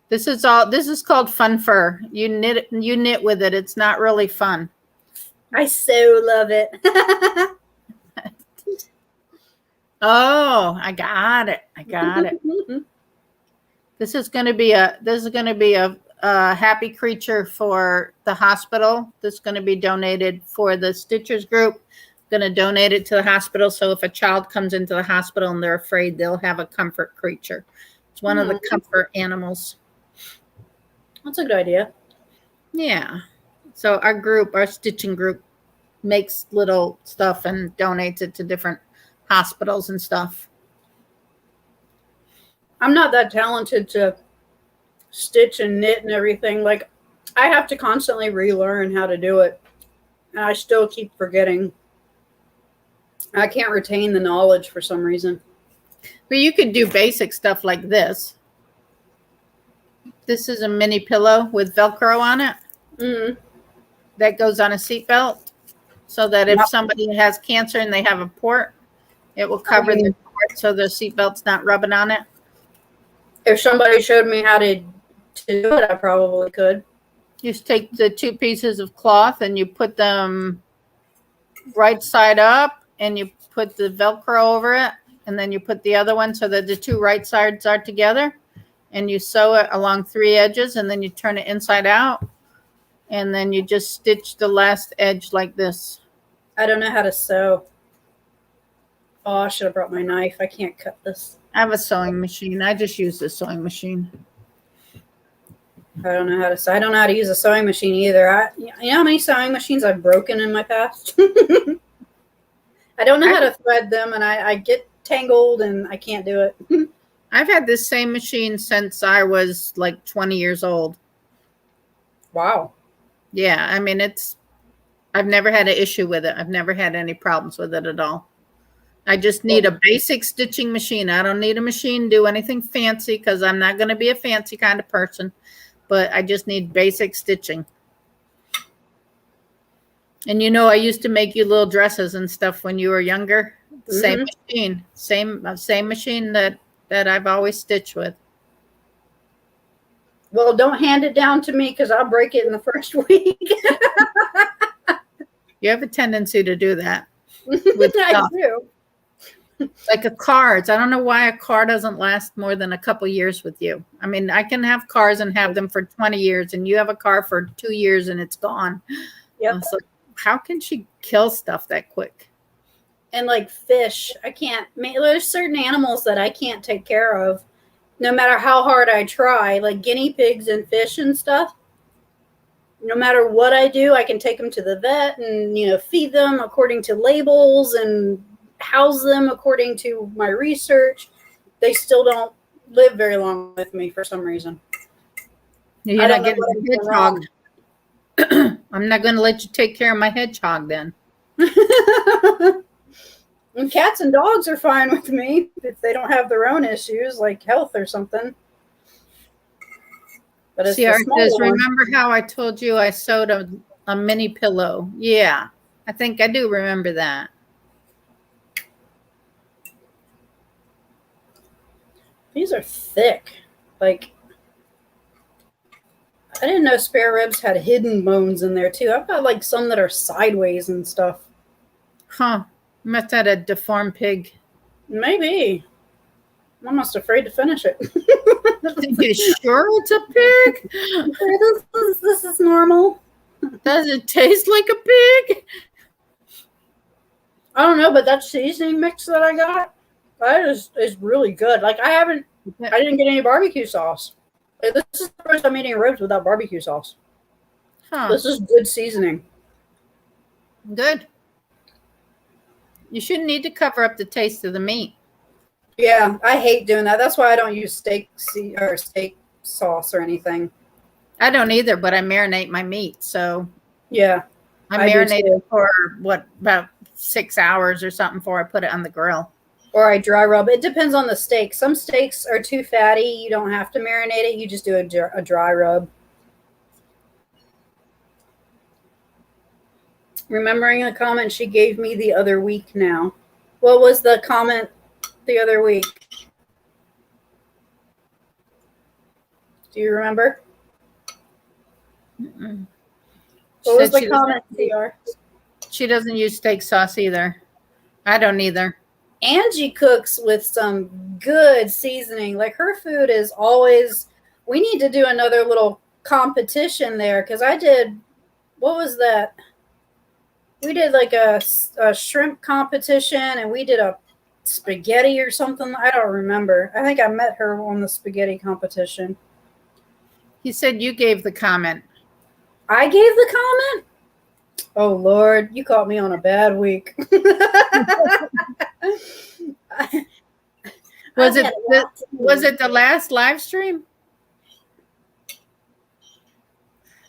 This is called fun fur. You knit with it. It's not really fun. I so love it. Oh, I got it. This is going to be a happy creature for the hospital. This is going to be donated for the Stitchers group. Going to donate it to the hospital. So if a child comes into the hospital and they're afraid, they'll have a comfort creature. It's one of the comfort animals. That's a good idea. Yeah. So our stitching group makes little stuff and donates it to different hospitals and stuff. I'm not that talented to stitch and knit and everything. Like, I have to constantly relearn how to do it. And I still keep forgetting. I can't retain the knowledge for some reason. But you could do basic stuff like this. This is a mini pillow with Velcro on it. Mm. That goes on a seatbelt, so that if Yep. somebody has cancer and they have a port, it will cover the port so their seatbelt's not rubbing on it. If somebody showed me how to do it, I probably could. You just take the two pieces of cloth and you put them right side up and you put the Velcro over it, and then you put the other one so that the two right sides are together, and you sew it along 3 edges, and then you turn it inside out, and then you just stitch the last edge like this. I don't know how to sew. Oh, I should have brought my knife. I can't cut this. I have a sewing machine. I just use the sewing machine. I don't know how to sew. I don't know how to use a sewing machine either. You know how many sewing machines I've broken in my past? I don't know how to thread them, and I get tangled, and I can't do it. I've had this same machine since I was like 20 years old. Wow. Yeah, I mean, I've never had an issue with it. I've never had any problems with it at all. I just need a basic stitching machine. I don't need a machine to do anything fancy because I'm not going to be a fancy kind of person, but I just need basic stitching. And you know, I used to make you little dresses and stuff when you were younger. Same machine, same machine that I've always stitched with. Well, don't hand it down to me because I'll break it in the first week. You have a tendency to do that. I do. Like a cards. I don't know why a car doesn't last more than a couple years with you. I mean, I can have cars and have them for 20 years, and you have a car for 2 years and it's gone. Yep. So how can she kill stuff that quick? And like fish, I can't. There's certain animals that I can't take care of, no matter how hard I try. Like guinea pigs and fish and stuff. No matter what I do, I can take them to the vet and feed them according to labels and house them according to my research. They still don't live very long with me for some reason. You're not getting a hedgehog. I'm not going to let you take care of my hedgehog then. And cats and dogs are fine with me if they don't have their own issues like health or something. But it's remember how I told you I sewed a mini pillow? Yeah, I think I do remember that. These are thick. Like, I didn't know spare ribs had hidden bones in there too. I've got like some that are sideways and stuff. Huh. Must have had a deformed pig. Maybe. I'm almost afraid to finish it. You sure it's a pig? This is normal. Does it taste like a pig? I don't know, but that seasoning mix that I got, that is really good. Like I didn't get any barbecue sauce. This is the first time eating ribs without barbecue sauce. Huh. This is good seasoning. Good. You shouldn't need to cover up the taste of the meat. Yeah, I hate doing that. That's why I don't use steak sauce or anything. I don't either, but I marinate my meat. So yeah, I marinate it for about 6 hours or something before I put it on the grill. Or I dry rub. It depends on the steak. Some steaks are too fatty. You don't have to marinate it. You just do a dry rub. Remembering a comment she gave me the other week now. What was the comment the other week? Do you remember? Mm-mm. What was the comment, CR? She doesn't use steak sauce either. I don't either. Angie cooks with some good seasoning. Like her food is always, we need to do another little competition there because what was that? We did like a shrimp competition and we did a spaghetti or something. I don't remember. I think I met her on the spaghetti competition. He said you gave the comment. I gave the comment? Oh Lord, you caught me on a bad week. Was I've it had a lot to was do. it the last live stream?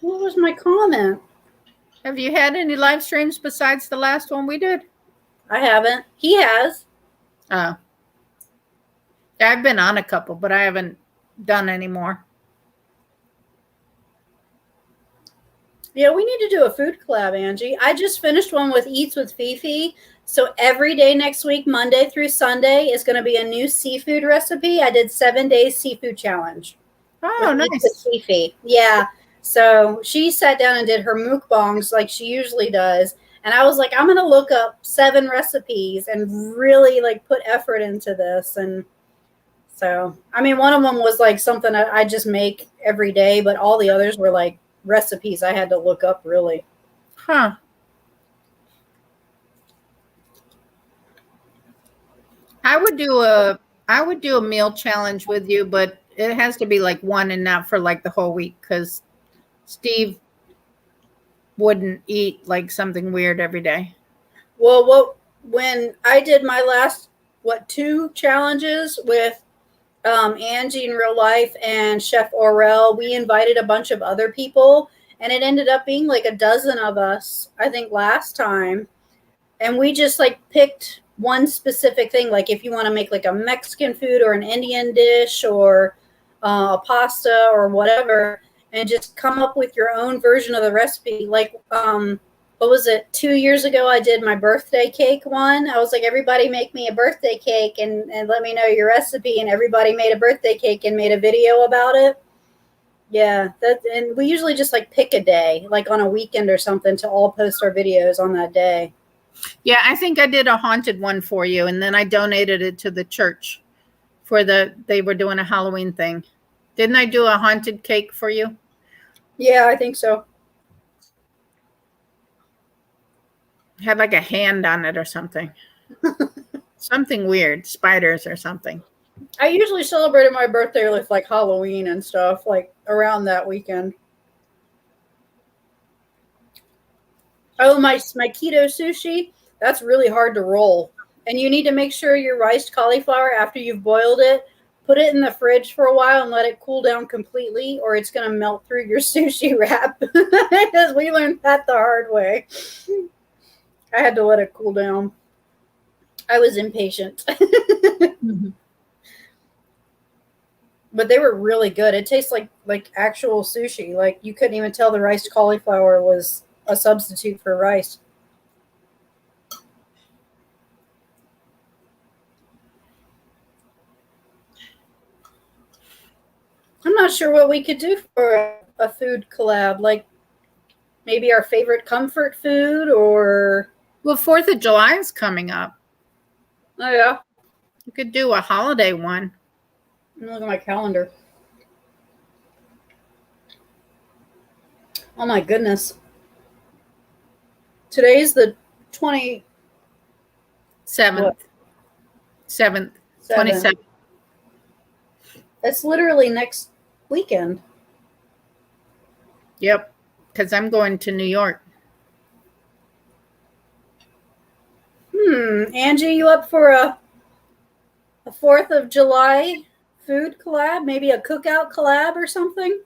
What was my comment? Have you had any live streams besides the last one we did? I haven't. He has. Oh. I've been on a couple, but I haven't done any more. Yeah, we need to do a food collab, Angie. I just finished one with Eats with Fifi. So every day next week, Monday through Sunday, is going to be a new seafood recipe. I did 7 days seafood challenge Oh, with Eats with nice. Fifi. Yeah. So she sat down and did her mukbangs like she usually does. And I was like, I'm going to look up 7 recipes and really like put effort into this. And so, I mean, one of them was like something I just make every day, but all the others were like recipes I had to look up really. Huh. I would do a meal challenge with you, but it has to be like one and not for like the whole week because Steve wouldn't eat like something weird every day. Well, when I did my last 2 challenges with Angie in real life and Chef Orel, we invited a bunch of other people, and it ended up being like a dozen of us. I think last time, and we just like picked one specific thing, like if you want to make like a Mexican food or an Indian dish or a pasta or whatever, and just come up with your own version of the recipe. Like what was it, 2 years ago I did my birthday cake one. I was like, everybody make me a birthday cake and let me know your recipe, and everybody made a birthday cake and made a video about it. Yeah, and we usually just like pick a day, like on a weekend or something, to all post our videos on that day. Yeah, I think I did a haunted one for you, and then I donated it to the church for they were doing a Halloween thing. Didn't I do a haunted cake for you? Yeah, I think so. Had like a hand on it or something. Something weird, spiders or something. I usually celebrated my birthday with like Halloween and stuff, like around that weekend. Oh, my keto sushi, that's really hard to roll. And you need to make sure your riced cauliflower, after you've boiled it, put it in the fridge for a while and let it cool down completely, or it's going to melt through your sushi wrap. Because we learned that the hard way. I had to let it cool down. I was impatient. Mm-hmm. But they were really good. It tastes like actual sushi. Like you couldn't even tell the riced cauliflower was a substitute for rice. I'm not sure what we could do for a food collab. Like maybe our favorite comfort food, or Well, 4th of July is coming up. oh yeah. You could do a holiday one. Let me look at my calendar. Oh my goodness. Today's the 27th. 7th, 27th. That's literally next weekend. Yep, because I'm going to New York. Angie, you up for a 4th of July food collab? Maybe a cookout collab or something?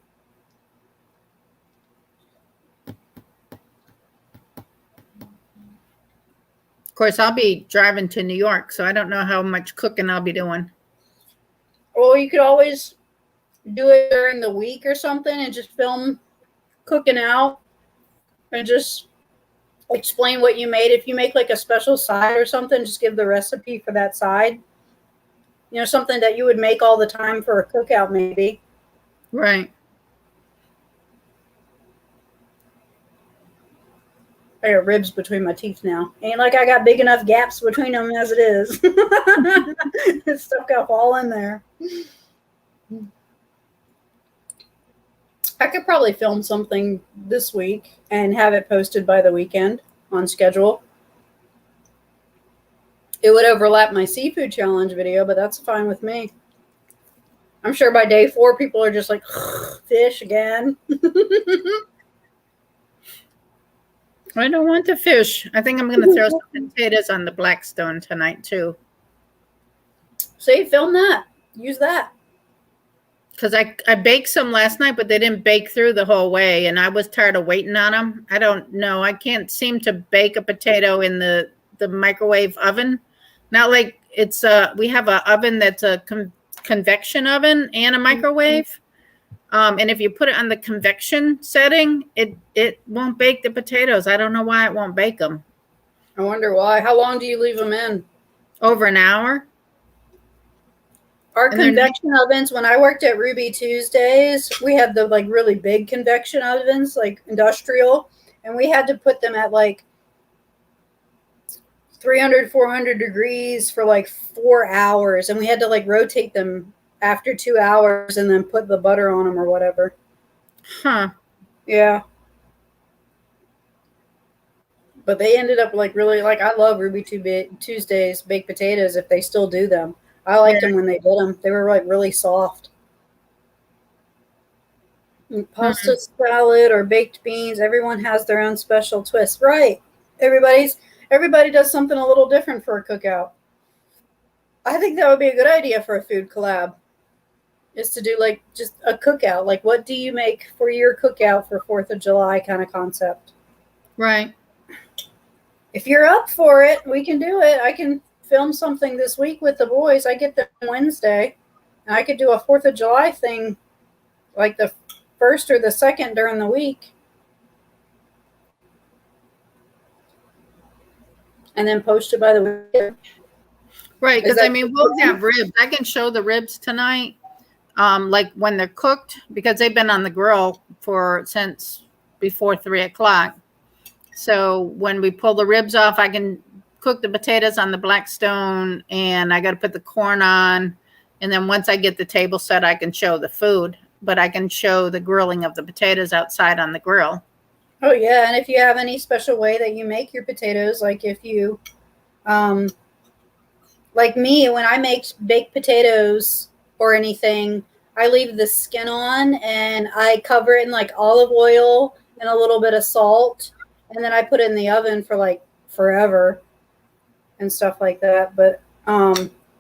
Of course, I'll be driving to New York, so I don't know how much cooking I'll be doing. Or you could always do it during the week or something and just film cooking out and just explain what you made. If you make like a special side or something, just give the recipe for that side. You know, something that you would make all the time for a cookout, maybe. Right. I got ribs between my teeth now. Ain't like I got big enough gaps between them as it is. It's stuck up all in there. I could probably film something this week and have it posted by the weekend on schedule. It would overlap my seafood challenge video, but that's fine with me. I'm sure by day 4, people are just like, fish again. I don't want the fish. I think I'm going to throw some potatoes on the Blackstone tonight too. See, film that. Use that. Because I baked some last night, but they didn't bake through the whole way, and I was tired of waiting on them. I don't know. I can't seem to bake a potato in the microwave oven. Not like it's we have an oven that's a convection oven and a microwave. And if you put it on the convection setting, it won't bake the potatoes. I don't know why it won't bake them. I wonder why. How long do you leave them in? Over an hour. Our convection ovens, when I worked at Ruby Tuesdays, we had the like really big convection ovens, like industrial, and we had to put them at like 300, 400 degrees for like 4 hours, and we had to like rotate them after 2 hours and then put the butter on them or whatever. Huh. Yeah. But they ended up like really, like, I love Ruby Tuesdays baked potatoes if they still do them. I liked them when they did them. They were like really soft. And pasta salad or baked beans, everyone has their own special twist. Right. Everybody does something a little different for a cookout. I think that would be a good idea for a food collab. Is to do like just a cookout. Like, what do you make for your cookout for 4th of July kind of concept? Right. If you're up for it, we can do it. I can film something this week with the boys. I get them Wednesday. And I could do a 4th of July thing like the 1st or the 2nd during the week. And then post it by the weekend. Right, because I mean, we'll have ribs. I can show the ribs tonight, like when they're cooked, because they've been on the grill since before 3 o'clock. So when we pull the ribs off, I can cook the potatoes on the Blackstone, and I got to put the corn on. And then once I get the table set, I can show the food, but I can show the grilling of the potatoes outside on the grill. Oh, yeah. And if you have any special way that you make your potatoes, like if you, like me, when I make baked potatoes or anything, I leave the skin on and I cover it in like olive oil and a little bit of salt. And then I put it in the oven for like forever and stuff like that. But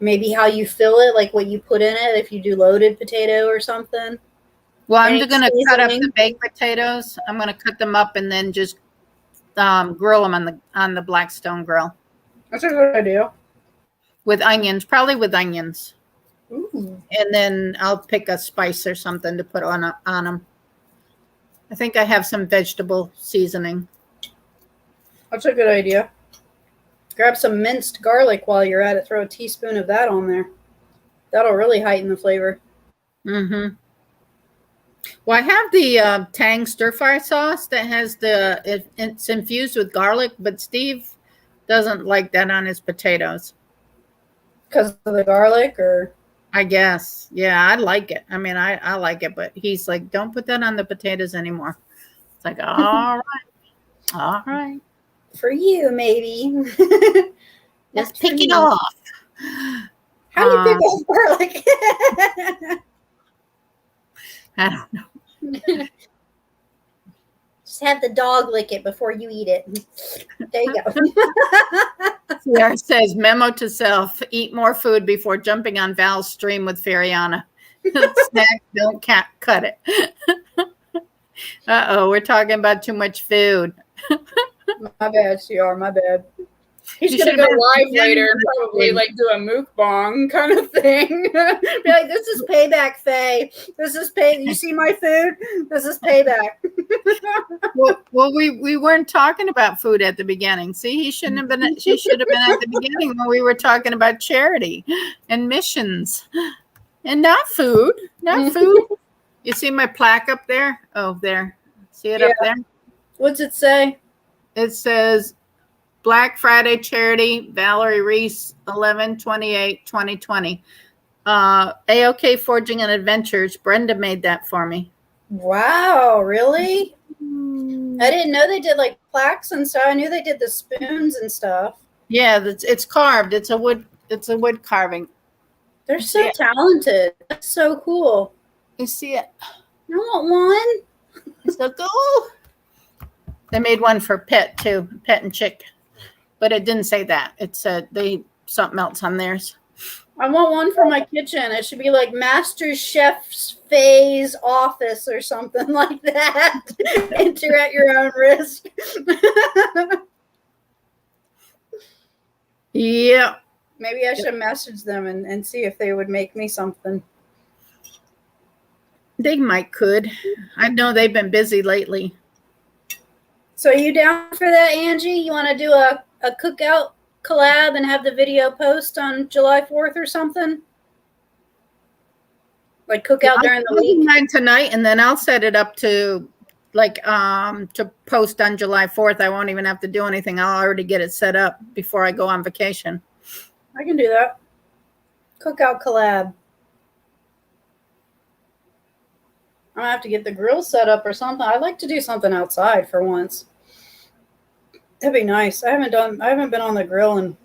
maybe how you fill it, like what you put in it, if you do loaded potato or something. Well, I'm going to cut up the baked potatoes. I'm going to cut them up and then just grill them on the Blackstone grill. That's a good idea. With onions, probably with onions. Ooh. And then I'll pick a spice or something to put on them. I think I have some vegetable seasoning. That's a good idea. Grab some minced garlic while you're at it. Throw a teaspoon of that on there. That'll really heighten the flavor. Mm-hmm. Well, I have the Tang stir-fry sauce that has it's infused with garlic, but Steve doesn't like that on his potatoes. Because of the garlic, or? I guess. Yeah, I like it. I mean, I like it, but he's like, don't put that on the potatoes anymore. It's like, all right. All right. For you, maybe. Just pick it off. How do you pick off garlic? I don't know. Just have the dog lick it before you eat it. There you go. CR says, memo to self, eat more food before jumping on Val's stream with Fariana. Snack, don't cut it. Uh-oh, we're talking about too much food. My bad, CR, my bad. He's going to go live later and probably like do a mukbang kind of thing. Be like, this is payback, Faye. This is pay. You see my food? This is payback. well, we weren't talking about food at the beginning. See, she should have been at the beginning when we were talking about charity and missions and not food. Not food. You see my plaque up there? Oh, there. See it up there? What's it say? It says Black Friday Charity, Valerie Reese, 11/28/2020. AOK Forging and Adventures. Brenda made that for me. Wow, really? I didn't know they did like plaques and stuff. I knew they did the spoons and stuff. Yeah, it's carved. It's a wood carving. They're so talented. That's so cool. You see it? I want one. It's so cool. They made one for Pet too, Pet and Chick, but it didn't say that. It said something else on theirs. I want one for my kitchen. It should be like Master Chef's Phase Office or something like that. Enter at your own risk. Yeah. Maybe I should message them and see if they would make me something. They could. I know they've been busy lately. So are you down for that, Angie? You want to do a cookout collab and have the video post on July 4th or something? Like cookout during the week? Mine tonight, and then I'll set it up to to post on July 4th. I won't even have to do anything. I'll already get it set up before I go on vacation. I can do that. Cookout collab. I'm gonna have to get the grill set up or something. I'd like to do something outside for once. That'd be nice. I haven't been on the grill in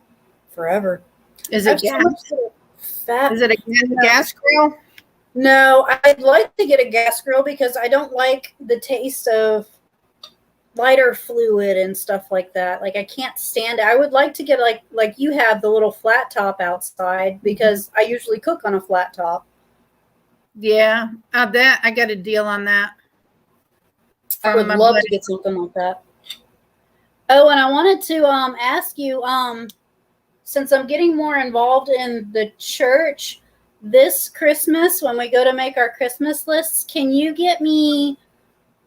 forever. Is it gas? Is it a gas grill? No, I'd like to get a gas grill because I don't like the taste of lighter fluid and stuff like that. Like I can't stand it. I would like to get like you have the little flat top outside because I usually cook on a flat top. Yeah, that I got a deal on that. I would love to get something like that. Oh, and I wanted to ask you, since I'm getting more involved in the church this Christmas, when we go to make our Christmas lists, can you get me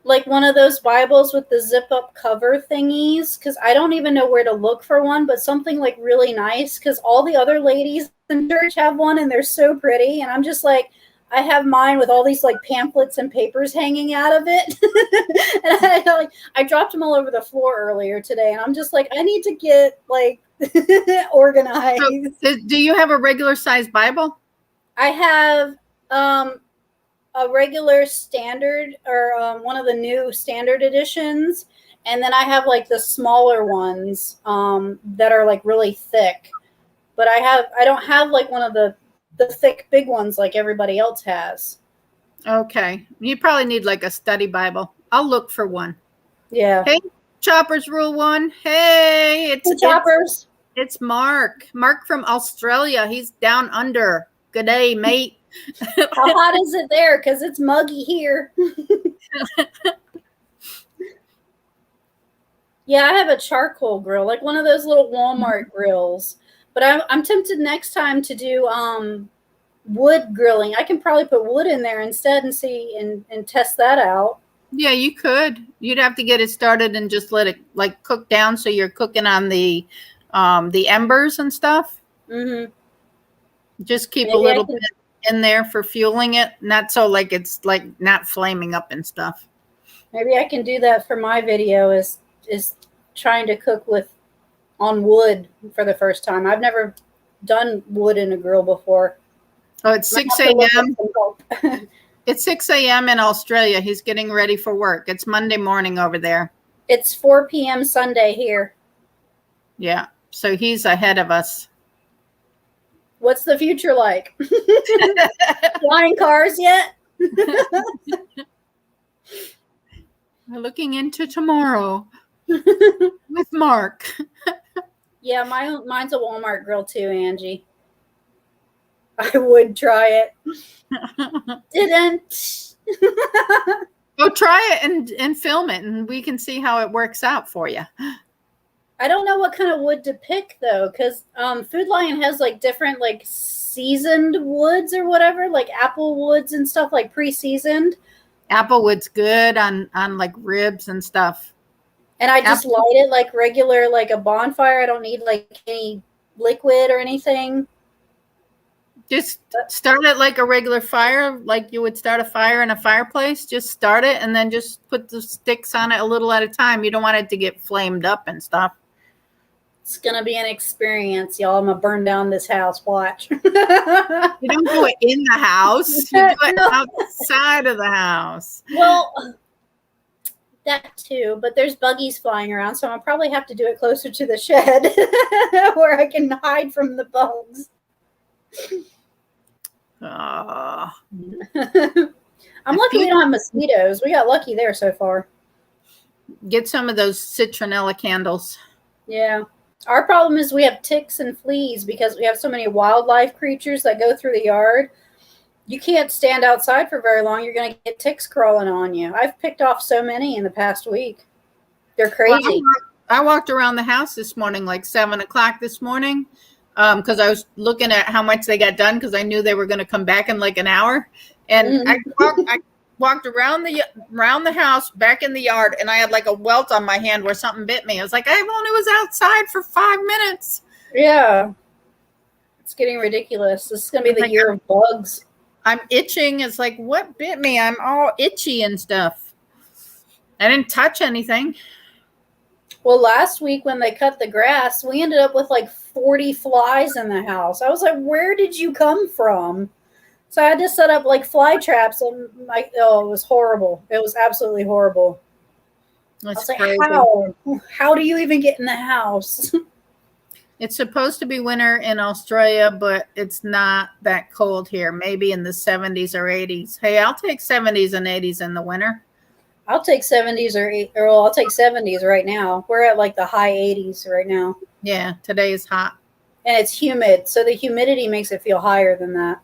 like one of those Bibles with the zip up cover thingies? Because I don't even know where to look for one, but something like really nice, because all the other ladies in church have one and they're so pretty. And I'm just like, I have mine with all these like pamphlets and papers hanging out of it. And I dropped them all over the floor earlier today. And I'm just like, I need to get like organized. So, do you have a regular size Bible? I have a regular standard or one of the new standard editions. And then I have like the smaller ones that are like really thick. But I don't have like one of the thick big ones like everybody else has. Okay. You probably need like a study Bible. I'll look for one. Yeah. Hey, Choppers Rule 1. Hey, it's Choppers. It's Mark. Mark from Australia. He's down under. Good day, mate. How hot is it there? Because it's muggy here. Yeah, I have a charcoal grill, like one of those little Walmart grills. But I'm tempted next time to do wood grilling. I can probably put wood in there instead and see and test that out. Yeah, you could. You'd have to get it started and just let it like cook down so you're cooking on the embers and stuff. Mm-hmm. Just keep a little bit in there for fueling it, not so like it's like not flaming up and stuff. Maybe I can do that for my video is trying to cook on wood for the first time. I've never done wood in a grill before. Oh, it's 6 a.m. It's 6 a.m. in Australia. He's getting ready for work. It's Monday morning over there. It's 4 p.m. Sunday here. Yeah. So he's ahead of us. What's the future like? Flying cars yet? We're looking into tomorrow with Mark. Yeah, mine's a Walmart grill too, Angie. I would try it. Didn't. Go try it and film it, and we can see how it works out for you. I don't know what kind of wood to pick though, because Food Lion has like different like seasoned woods or whatever, like apple woods and stuff, like pre-seasoned. Applewood's good on like ribs and stuff. And I just light it like regular, like a bonfire. I don't need like any liquid or anything. Just start it like a regular fire, like you would start a fire in a fireplace. Just start it and then just put the sticks on it a little at a time. You don't want it to get flamed up and stuff. It's going to be an experience, y'all. I'm going to burn down this house. Watch. You don't do it in the house. You do it outside of the house. Well, that too, but there's buggies flying around, so I'll probably have to do it closer to the shed where I can hide from the bugs. I'm lucky we don't have mosquitoes. We got lucky there so far. Get some of those citronella candles. Yeah. Our problem is we have ticks and fleas because we have so many wildlife creatures that go through the yard. You can't stand outside for very long. You're going to get ticks crawling on you. I've picked off so many in the past week. They're crazy. Well, I walked around the house this morning, like 7:00 this morning, because I was looking at how much they got done because I knew they were going to come back in like an hour. And I walked around the house back in the yard, and I had like a welt on my hand where something bit me. I was like, I only was outside for 5 minutes. Yeah. It's getting ridiculous. This is going to be the year of bugs. I'm itching. It's like, what bit me? I'm all itchy and stuff. I didn't touch anything. Well, last week when they cut the grass, we ended up with like 40 flies in the house. I was like, where did you come from? So I had to set up like fly traps, and it was horrible. It was absolutely horrible. That's I was crazy. like, how do you even get in the house? It's supposed to be winter in Australia, but it's not that cold here. Maybe in the 70s or 80s. Hey, I'll take 70s and 80s in the winter. I'll take 70s I'll take 70s right now. We're at like the high 80s right now. Yeah, today is hot. And it's humid, so the humidity makes it feel higher than that.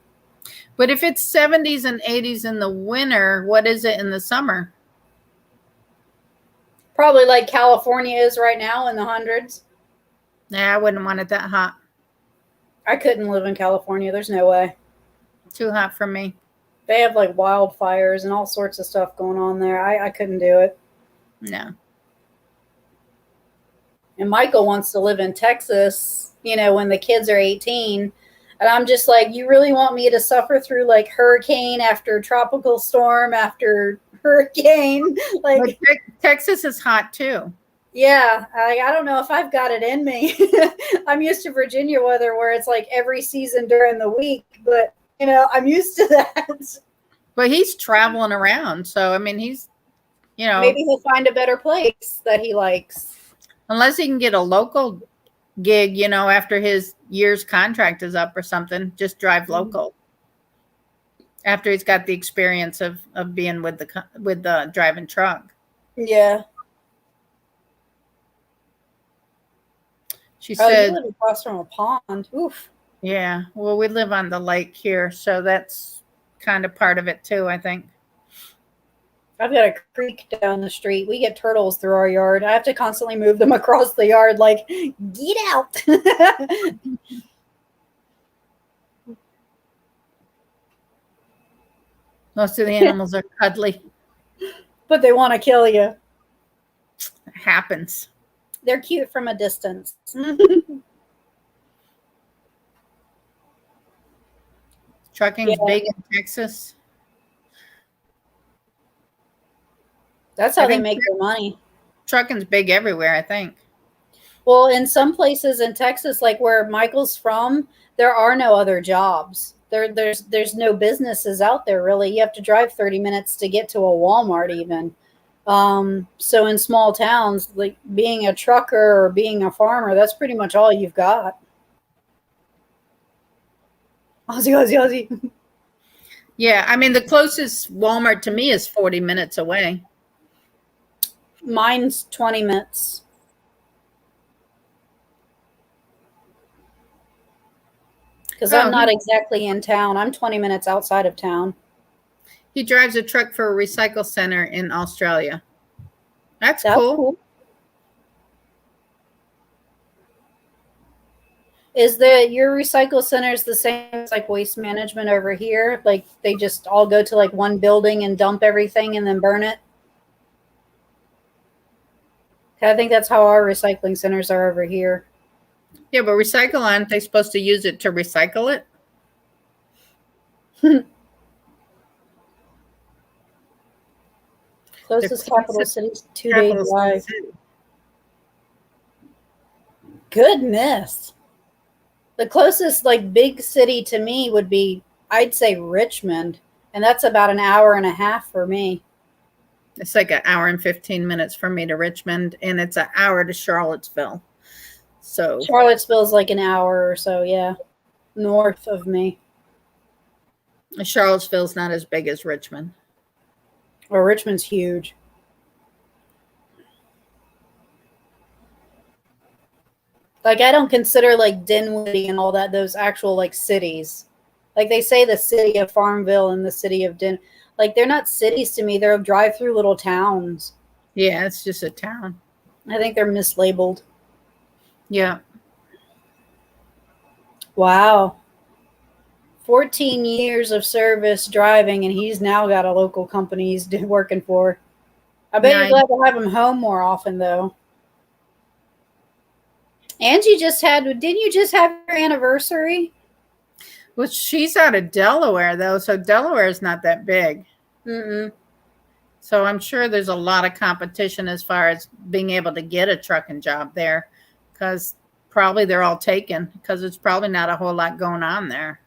But if it's 70s and 80s in the winter, what is it in the summer? Probably like California is right now in the hundreds. Nah, I wouldn't want it that hot. I couldn't live in California. There's no way. Too hot for me. They have like wildfires and all sorts of stuff going on there. I couldn't do it. No. And Michael wants to live in Texas, when the kids are 18. And I'm just like, you really want me to suffer through like hurricane after tropical storm after hurricane? Like, but Texas is hot too. Yeah, I don't know if I've got it in me. I'm used to Virginia weather where it's like every season during the week, but I'm used to that. But he's traveling around, so I mean, he's, maybe he'll find a better place that he likes. Unless he can get a local gig, after his year's contract is up or something, just drive local. After he's got the experience of being with the driving truck. Yeah. She said, you live across from a pond. Oof. Yeah. Well, we live on the lake here, so that's kind of part of it too, I think. I've got a creek down the street. We get turtles through our yard. I have to constantly move them across the yard like, get out. Most of the animals are cuddly. But they want to kill you. It happens. They're cute from a distance. Trucking's big in Texas. That's how they make their money. Trucking's big everywhere, I think. Well, in some places in Texas, like where Michael's from, there are no other jobs. There's no businesses out there, really. You have to drive 30 minutes to get to a Walmart even. So in small towns, like being a trucker or being a farmer, that's pretty much all you've got. Aussie. Yeah, I mean, the closest Walmart to me is 40 minutes away. Mine's 20 minutes. Because I'm not exactly in town. I'm 20 minutes outside of town. He drives a truck for a recycle center in Australia. That's cool. Is your recycle centers the same as like Waste Management over here? Like they just all go to like one building and dump everything and then burn it? I think that's how our recycling centers are over here. Yeah, but recycle, aren't they supposed to use it to recycle it? Closest capital city's 2-day drive. Goodness. The closest like big city to me would be, I'd say Richmond. And that's about an hour and a half for me. It's like an hour and 15 minutes for me to Richmond, and it's an hour to Charlottesville. So Charlottesville's like an hour or so, yeah, north of me. Charlottesville's not as big as Richmond. Well, Richmond's huge. Like, I don't consider like Dinwiddie and all that those actual like cities. Like they say the city of Farmville and the city of like they're not cities to me. They're drive-through little towns. Yeah, it's just a town. I think they're mislabeled. Yeah. Wow. 14 years of service driving, and he's now got a local company he's working for. I bet you're glad to have him home more often, though. Angie didn't you just have your anniversary? Well, she's out of Delaware, though, so Delaware is not that big. Mm-mm. So I'm sure there's a lot of competition as far as being able to get a trucking job there, because probably they're all taken, because it's probably not a whole lot going on there.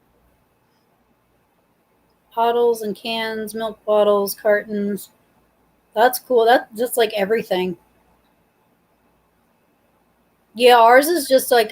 Bottles and cans, milk bottles, cartons. That's cool. That's just like everything. Yeah, ours is just like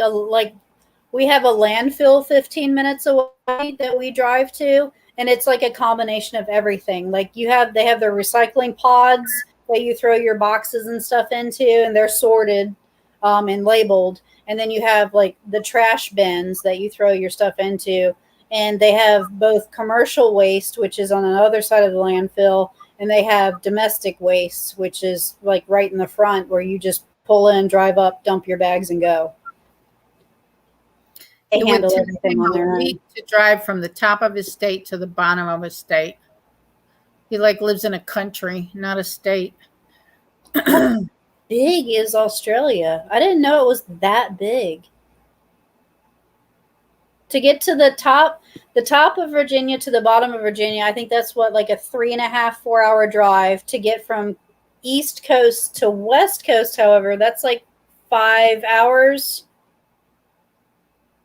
we have a landfill 15 minutes away that we drive to, and it's like a combination of everything. Like they have their recycling pods that you throw your boxes and stuff into, and they're sorted and labeled. And then you have like the trash bins that you throw your stuff into, and they have both commercial waste, which is on the other side of the landfill, and they have domestic waste, which is like right in the front where you just pull in, drive up, dump your bags, and go. They handle everything on their own. To drive from the top of his state to the bottom of his state. He like lives in a country, not a state. How big is Australia? I didn't know it was that big. To get to the top of Virginia to the bottom of Virginia, I think that's what, like a 3.5, 4 hour drive. To get from East Coast to West Coast, however, that's like 5 hours.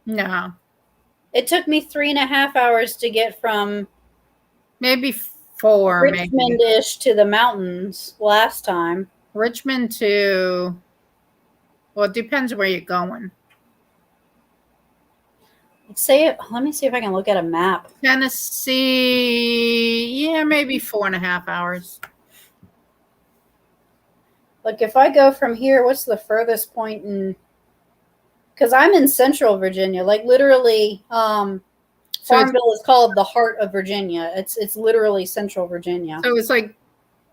No. It took me 3.5 hours to get from maybe 4, Richmond-ish to the mountains last time. Richmond to, well, it depends where you're going. Let me see if I can look at a map. Tennessee, yeah, maybe 4.5 hours. Like if I go from here, what's the furthest point in? Because I'm in Central Virginia, like literally. Farmville is called the heart of Virginia. It's literally Central Virginia. So it's like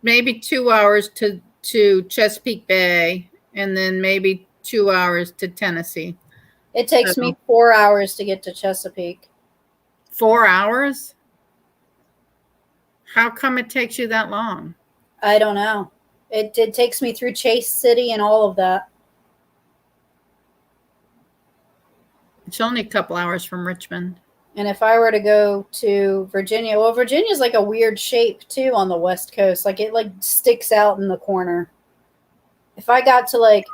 maybe 2 hours to Chesapeake Bay, and then maybe 2 hours to Tennessee. It takes me 4 hours to get to Chesapeake. 4 hours? How come it takes you that long? I don't know. It takes me through Chase City and all of that. It's only a couple hours from Richmond. And if I were to go to Virginia, well, Virginia's like a weird shape too on the West Coast. Like it like sticks out in the corner. If I got to like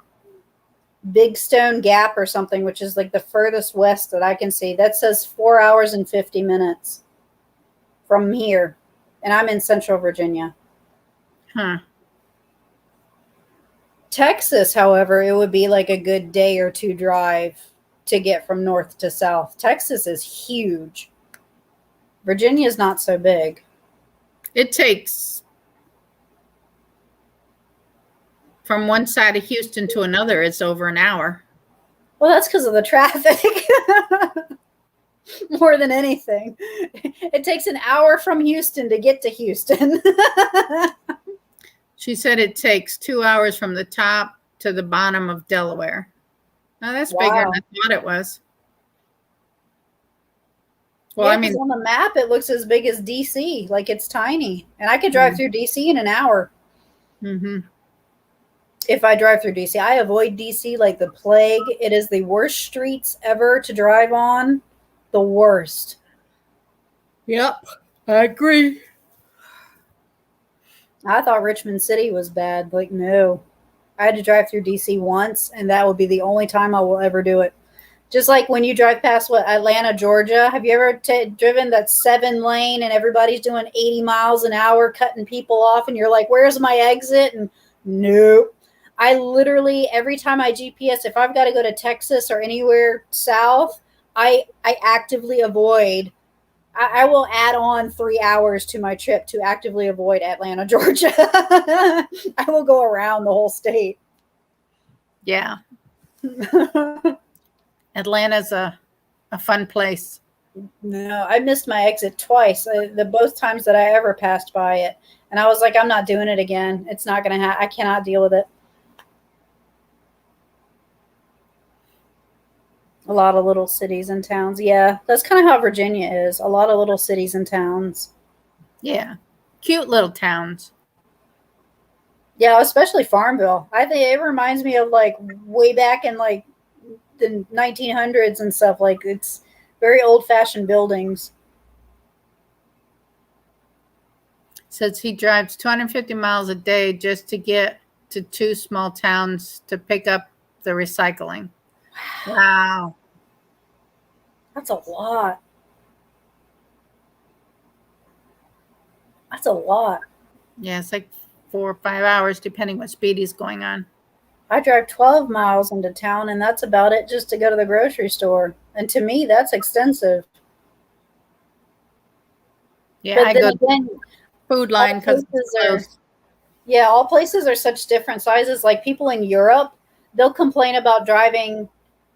Big Stone Gap or something, which is like the furthest west that I can see, that says 4 hours and 50 minutes from here. And I'm in Central Virginia. Huh. Texas, however, it would be like a good day or two drive to get from north to south. Texas is huge. Virginia is not so big. It takes from one side of Houston to another, it's over an hour. Well, that's because of the traffic. More than anything. It takes an hour from Houston to get to Houston. She said it takes 2 hours from the top to the bottom of Delaware. Now that's bigger than I thought it was. Well, yeah, I mean, on the map it looks as big as DC, like it's tiny, and I could drive through DC in an hour. Mm-hmm. If I drive through DC, I avoid DC like the plague. It is the worst streets ever to drive on, the worst. Yep, I agree. I thought Richmond City was bad. Like, no. I had to drive through DC once, and that will be the only time I will ever do it. Just like when you drive past Atlanta, Georgia. Have you ever driven that 7-lane and everybody's doing 80 miles an hour, cutting people off, and you're like, where's my exit? And nope. I literally, every time I GPS, if I've got to go to Texas or anywhere south, I actively avoid. I will add on 3 hours to my trip to actively avoid Atlanta, Georgia. I will go around the whole state. Yeah. Atlanta's a fun place. No, I missed my exit twice. The both times that I ever passed by it, and I was like, I'm not doing it again. It's not going to happen. I cannot deal with it. A lot of little cities and towns. Yeah, that's kind of how Virginia is. A lot of little cities and towns. Yeah. Cute little towns. Yeah, especially Farmville. I think it reminds me of like way back in like the 1900s and stuff. Like it's very old-fashioned buildings. Says he drives 250 miles a day just to get to 2 small towns to pick up the recycling. Wow. That's a lot. That's a lot. Yeah, it's like 4 or 5 hours, depending what speed he's going on. I drive 12 miles into town, and that's about it just to go to the grocery store. And to me, that's extensive. Yeah, But I then go again, food line because yeah, all places are such different sizes. Like people in Europe, they'll complain about driving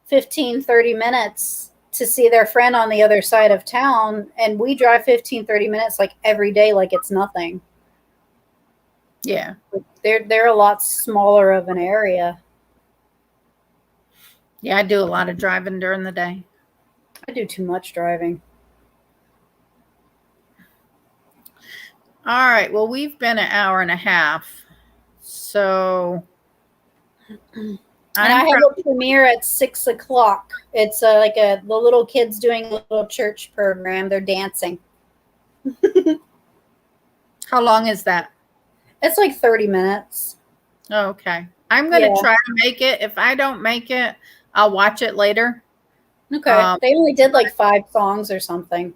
15, 30 minutes to see their friend on the other side of town. And we drive 15, 30 minutes like every day, like it's nothing. Yeah. They're a lot smaller of an area. Yeah, I do a lot of driving during the day. I do too much driving. All right. Well, we've been an hour and a half. So And I have a premiere at 6 o'clock. It's like the little kids doing a little church program. They're dancing. How long is that? It's like 30 minutes. Oh, okay. I'm going to try to make it. If I don't make it, I'll watch it later. Okay. They only did like 5 songs or something.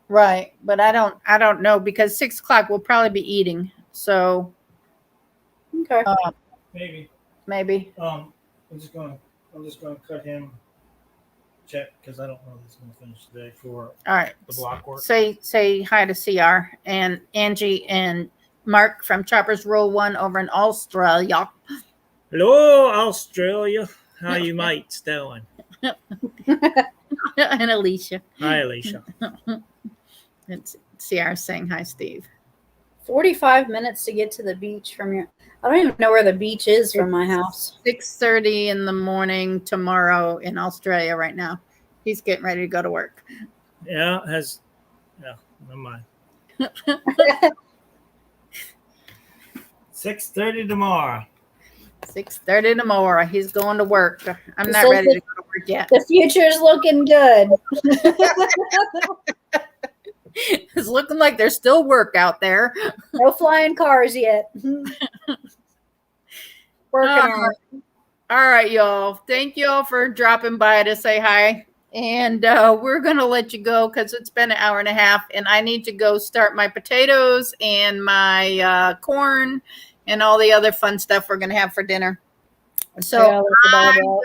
Right. But I don't know because 6 o'clock we'll probably be eating. So. Okay. Maybe. I'm just gonna cut him check because I don't know if he's gonna finish today for all right. The block work. Say hi to CR and Angie and Mark from Choppers Roll 1 over in Australia. Hello, Australia. How you mates doing? And Alicia. Hi, Alicia. It's CR saying hi, Steve. 45 minutes to get to the beach from your. I don't even know where the beach is from my house. 6:30 in the morning tomorrow in Australia right now. He's getting ready to go to work. Yeah, never mind. 6:30 tomorrow. 6:30 tomorrow. He's going to work. I'm not ready to go to work yet. The future's looking good. It's looking like there's still work out there. No flying cars yet. Working on it. All right, y'all. Thank you all for dropping by to say hi. And we're going to let you go because it's been an hour and a half. And I need to go start my potatoes and my corn and all the other fun stuff we're going to have for dinner. So I will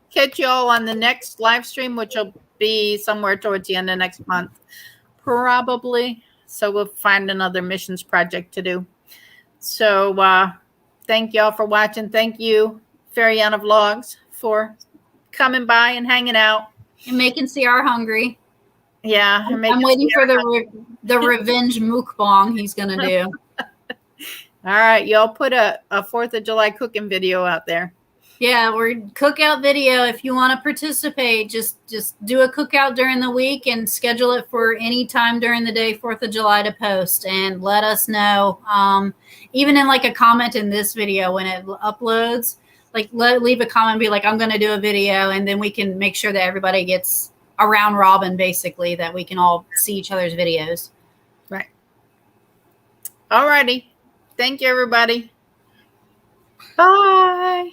catch you all on the next live stream, which will be somewhere towards the end of next month. Probably. So we'll find another missions project to do. So thank y'all for watching. Thank you, Feriana Vlogs, for coming by and hanging out. And making CR hungry. Yeah. I'm waiting for the revenge mukbang he's going to do. All right. Y'all put a 4th of July cooking video out there. Yeah, we're cookout video. If you want to participate, just do a cookout during the week and schedule it for any time during the day, 4th of July to post and let us know. Even in like a comment in this video when it uploads, like leave a comment, be like, I'm going to do a video, and then we can make sure that everybody gets a round robin, basically, that we can all see each other's videos. Right. All righty. Thank you, everybody. Bye.